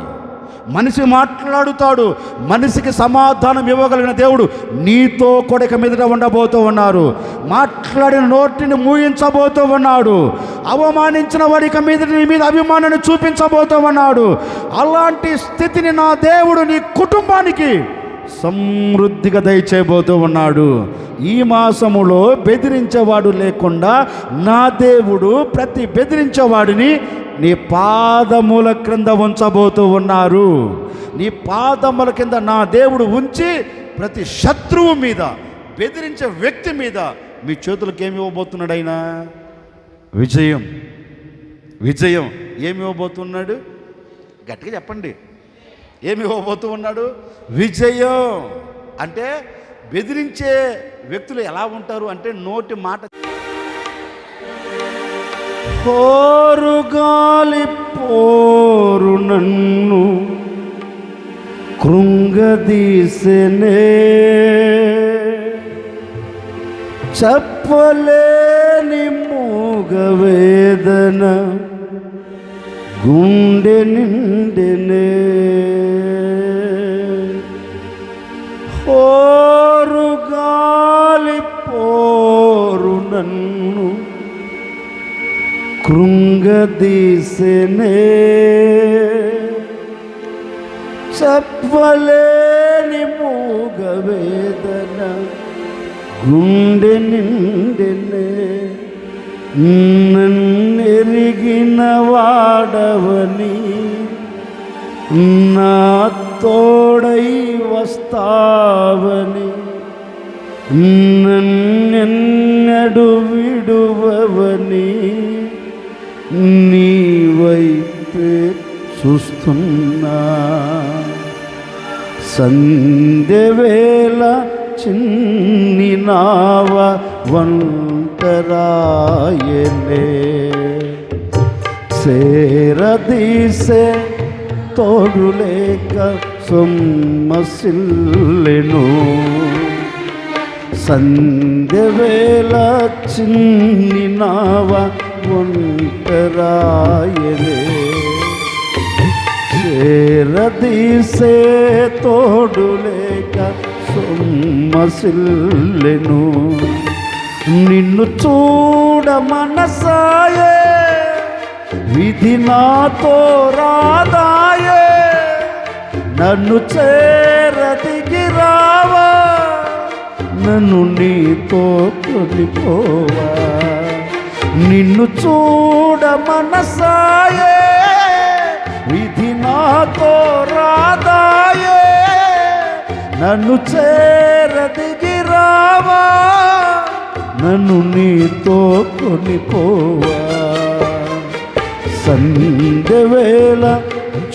మనిషి మాట్లాడుతాడు. మనిషికి సమాధానం ఇవ్వగలిగిన దేవుడు నీతో కొడక మీదట ఉండబోతూ ఉన్నారు. మాట్లాడిన నోటిని మూయించబోతూ ఉన్నాడు. అవమానించిన వాడిక మీద నీ మీద అభిమానాన్ని చూపించబోతూ ఉన్నాడు. అలాంటి స్థితిని నా దేవుడు నీ కుటుంబానికి సమృద్ధిగా దయచేయబోతూ ఉన్నాడు. ఈ మాసములో బెదిరించేవాడు లేకుండా నా దేవుడు ప్రతి బెదిరించేవాడిని నీ పాదముల క్రింద ఉంచబోతూ ఉన్నారు. నీ పాదముల కింద నా దేవుడు ఉంచి ప్రతి శత్రువు మీద, బెదిరించే వ్యక్తి మీద మీ చేతులకు ఏమి ఇవ్వబోతున్నాడు? ఆయన విజయం ఏమి ఇవ్వబోతున్నాడు? గట్టిగా చెప్పండి. ఏమి ఇవ్వబోతూ ఉన్నాడు? విజయం. అంటే బెదిరించే వ్యక్తులు ఎలా ఉంటారు అంటే, నోటి మాట పోరుగాలి పోరు నన్ను కృంగదీసెనే, చెప్పలేని మూగవేదన గుండె నిండెనే. పోరుగాలి పోరు నన్ను కృంగదీసెనే, చెప్పలేని మూగవేదన గుండె నిండెనే. నన్నెరిగిన వాడవని, నా తోడై వస్తావని, నన్నెన్నడు విడువవని నీ వైపే చూస్తున్నా. సంధ్యవేళ చిన్ని నావ వంటరాయలే, సేరదీసే తోడులేక సొమ్మసిల్లెను. సంధ్యవేళ చిన్ని నావ వంటరాయలే, చేరదీసే తోడులేక సొమ్మసిల్లెను. నిన్ను చూడ మనసాయే, విధి నాతో రాదాయే. నన్ను చేరదిగి రావా, నన్ను నీతో కొనిపోవా. నిన్ను చూడ మనసాయే, విధి నాతో రాదాయే. నన్ను చేరదిగి రావా, నన్ను నీతో కొనిపోవా. సంధ్యవేళ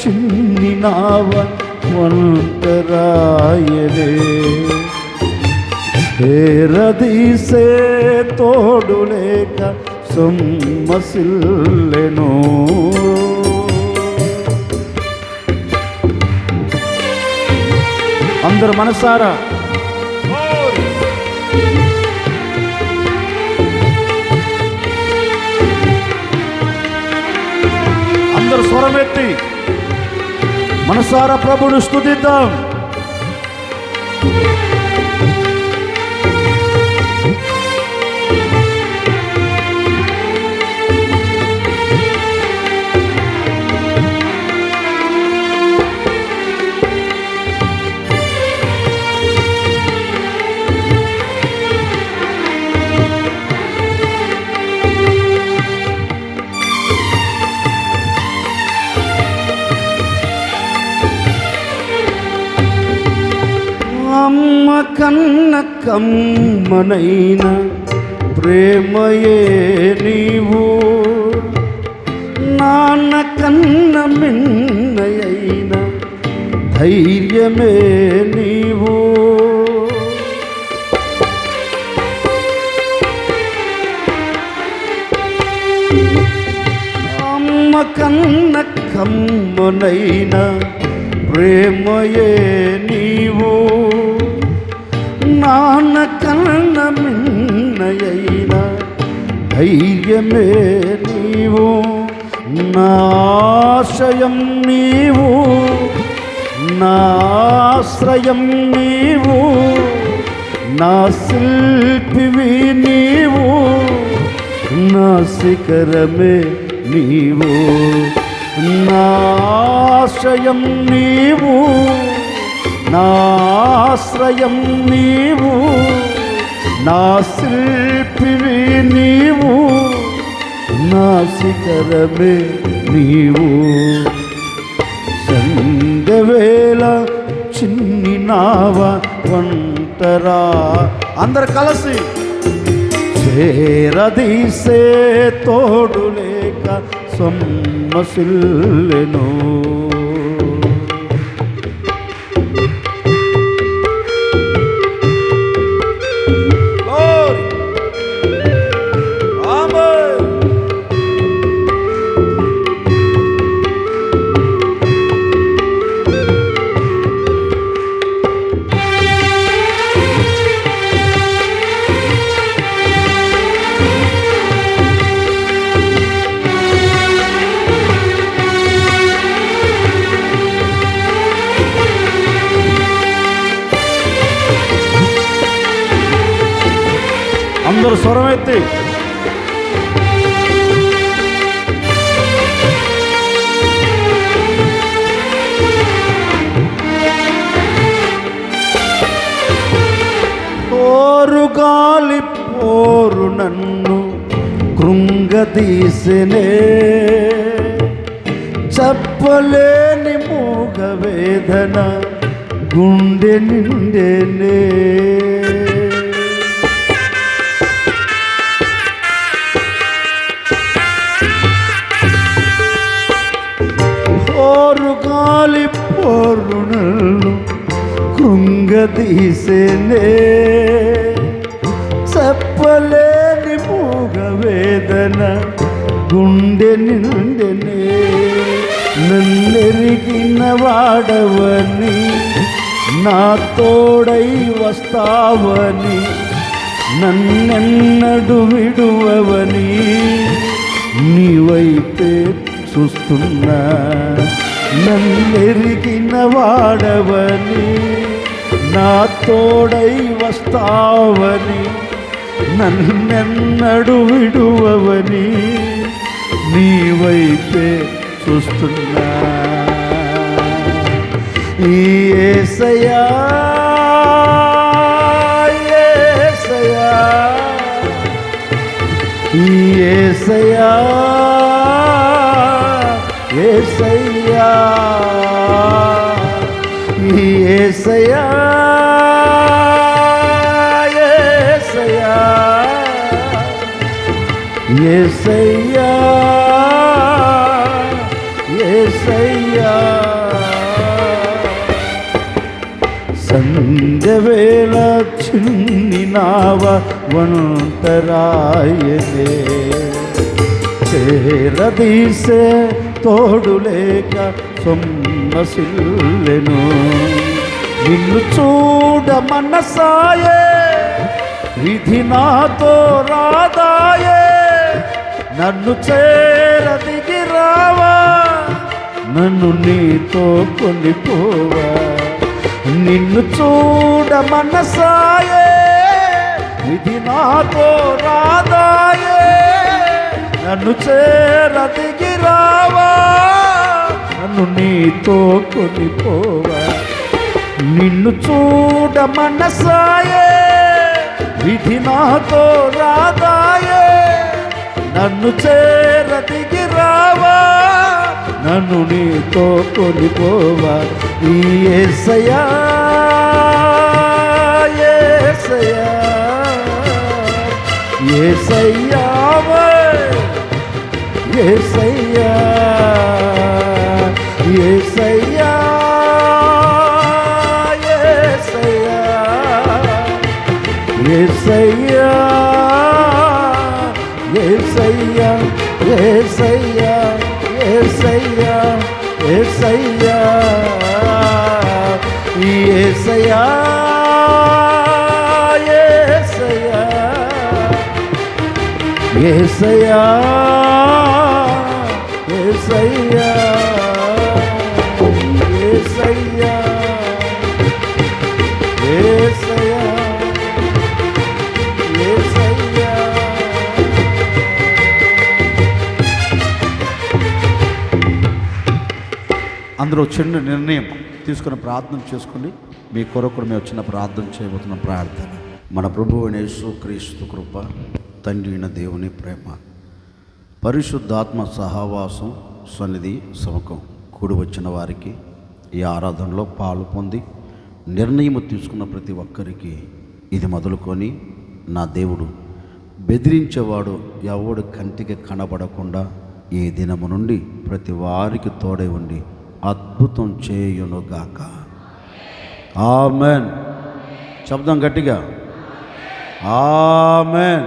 చిన్ని నావ వంటరాయలే, చేరదీసే తోడులేక సొమ్మసిల్లెను. అందరు మనసారా అందరు స్వరమెత్తి మనసారా ప్రభువును స్తుతిద్దాం. అమ్మ కన్న కమ్మనైన ప్రేమయే నీవు, నాన్న కన్న మిన్నయైన ధైర్యమే నీవు. అమ్మ కన్న కమ్మనైన ప్రేమయే నీవు, నాన్న కన్న మిన్నయైన ధైర్యమే నీవు. నాశయం నీవు, నాశ్రయం నీవు, నా శిల్పివి నీవు, నా శిఖరమే నీవు. నాశయం నీవు, నాశ్రయం నీవు, నా శిల్పివి నీవు, నా శిఖరమే నీవు. సంధ్యవేళ చిన్ని నావ వంటరా అందరు కలిసి చేరదీసే తోడు లేక సొమ్మసిల్లెను. అందరూ స్వరమెత్తి పోరుగాలి పోరు నన్ను కృంగదీసెనే, చెప్పలేని మూగ వేదన గుండె నిండెనే. పోరుగాలి పోరు నన్ను కృంగదీసెనే, చెప్పలేని మూగ వేదన గుండె నిండెనే. నన్నెరిగిన వాడవని, నా తోడై వస్తావని, నన్నెన్నడు విడువవని నీ వైపే చూస్తున్నా. నన్నెరిగిన వాడవని, నా తోడై వస్తావని, నన్నెన్నడు విడువవని నీ వైపే చూస్తున్నా. యేసయ్యా యేసయ్యా యేసయ్యా యేసయ్యా యేసయ్యా యేసయ్యా యేసయ్యా. సంధ్యవేళ చిన్ని నావ వంటరాయనే, చేరదీసే తోడు లేక సొమ్మసిల్లెను. నిన్ను చూడ మనసాయే, విధి నాతో రాదాయే. నన్ను చేరదిగి రావా, నన్ను నీతో కొనిపోవా. నిన్ను చూడ మనసాయే, విధి నాతో రాదాయే. నన్ను చేరదిగి రావా, నన్ను నీతో కొనిపోవా. నిన్ను చూడ మనసాయే, విధి నాతో రాదాయే. నన్ను చేరదిగి రావా, నన్ను నీతో కొనిపోవా. ఈ యేసయ్యా, యేసయ్యా, యేసయ్యా, యేసయ్యా, యేసయ్యా, యేసయ్యా, యేసయ్యా, యేసయ్యా, యేసయ్యా, యేసయ్యా, యేసయ్యా, యేసయ్యా, యేసయ్యా, యేసయ్యా, యేసయ్యా, యేసయ్యా, యేసయ్యా. అందరూ చిన్న నిర్ణయం తీసుకుని ప్రార్థన చేసుకుని మీ కొరకు మేము వచ్చిన ప్రార్థన చేయబోతున్న ప్రార్థన. మన ప్రభువు యేసుక్రీస్తు కృప, తండ్రి అయిన దేవుని ప్రేమ, పరిశుద్ధాత్మ సహవాసం, సన్నిధి సమకం కూడి వచ్చిన వారికి, ఈ ఆరాధనలో పాలు పొంది నిర్ణయం తీసుకున్న ప్రతి ఒక్కరికి ఇది మొదలుకొని నా దేవుడు బెదిరించేవాడు ఎవడు కంటికి కనబడకుండా ఈ దినము నుండి ప్రతి వారికి తోడై ఉండి అద్భుతం చేయునుగాక. ఆమెన్. శబ్దం గట్టిగా ఆమెన్.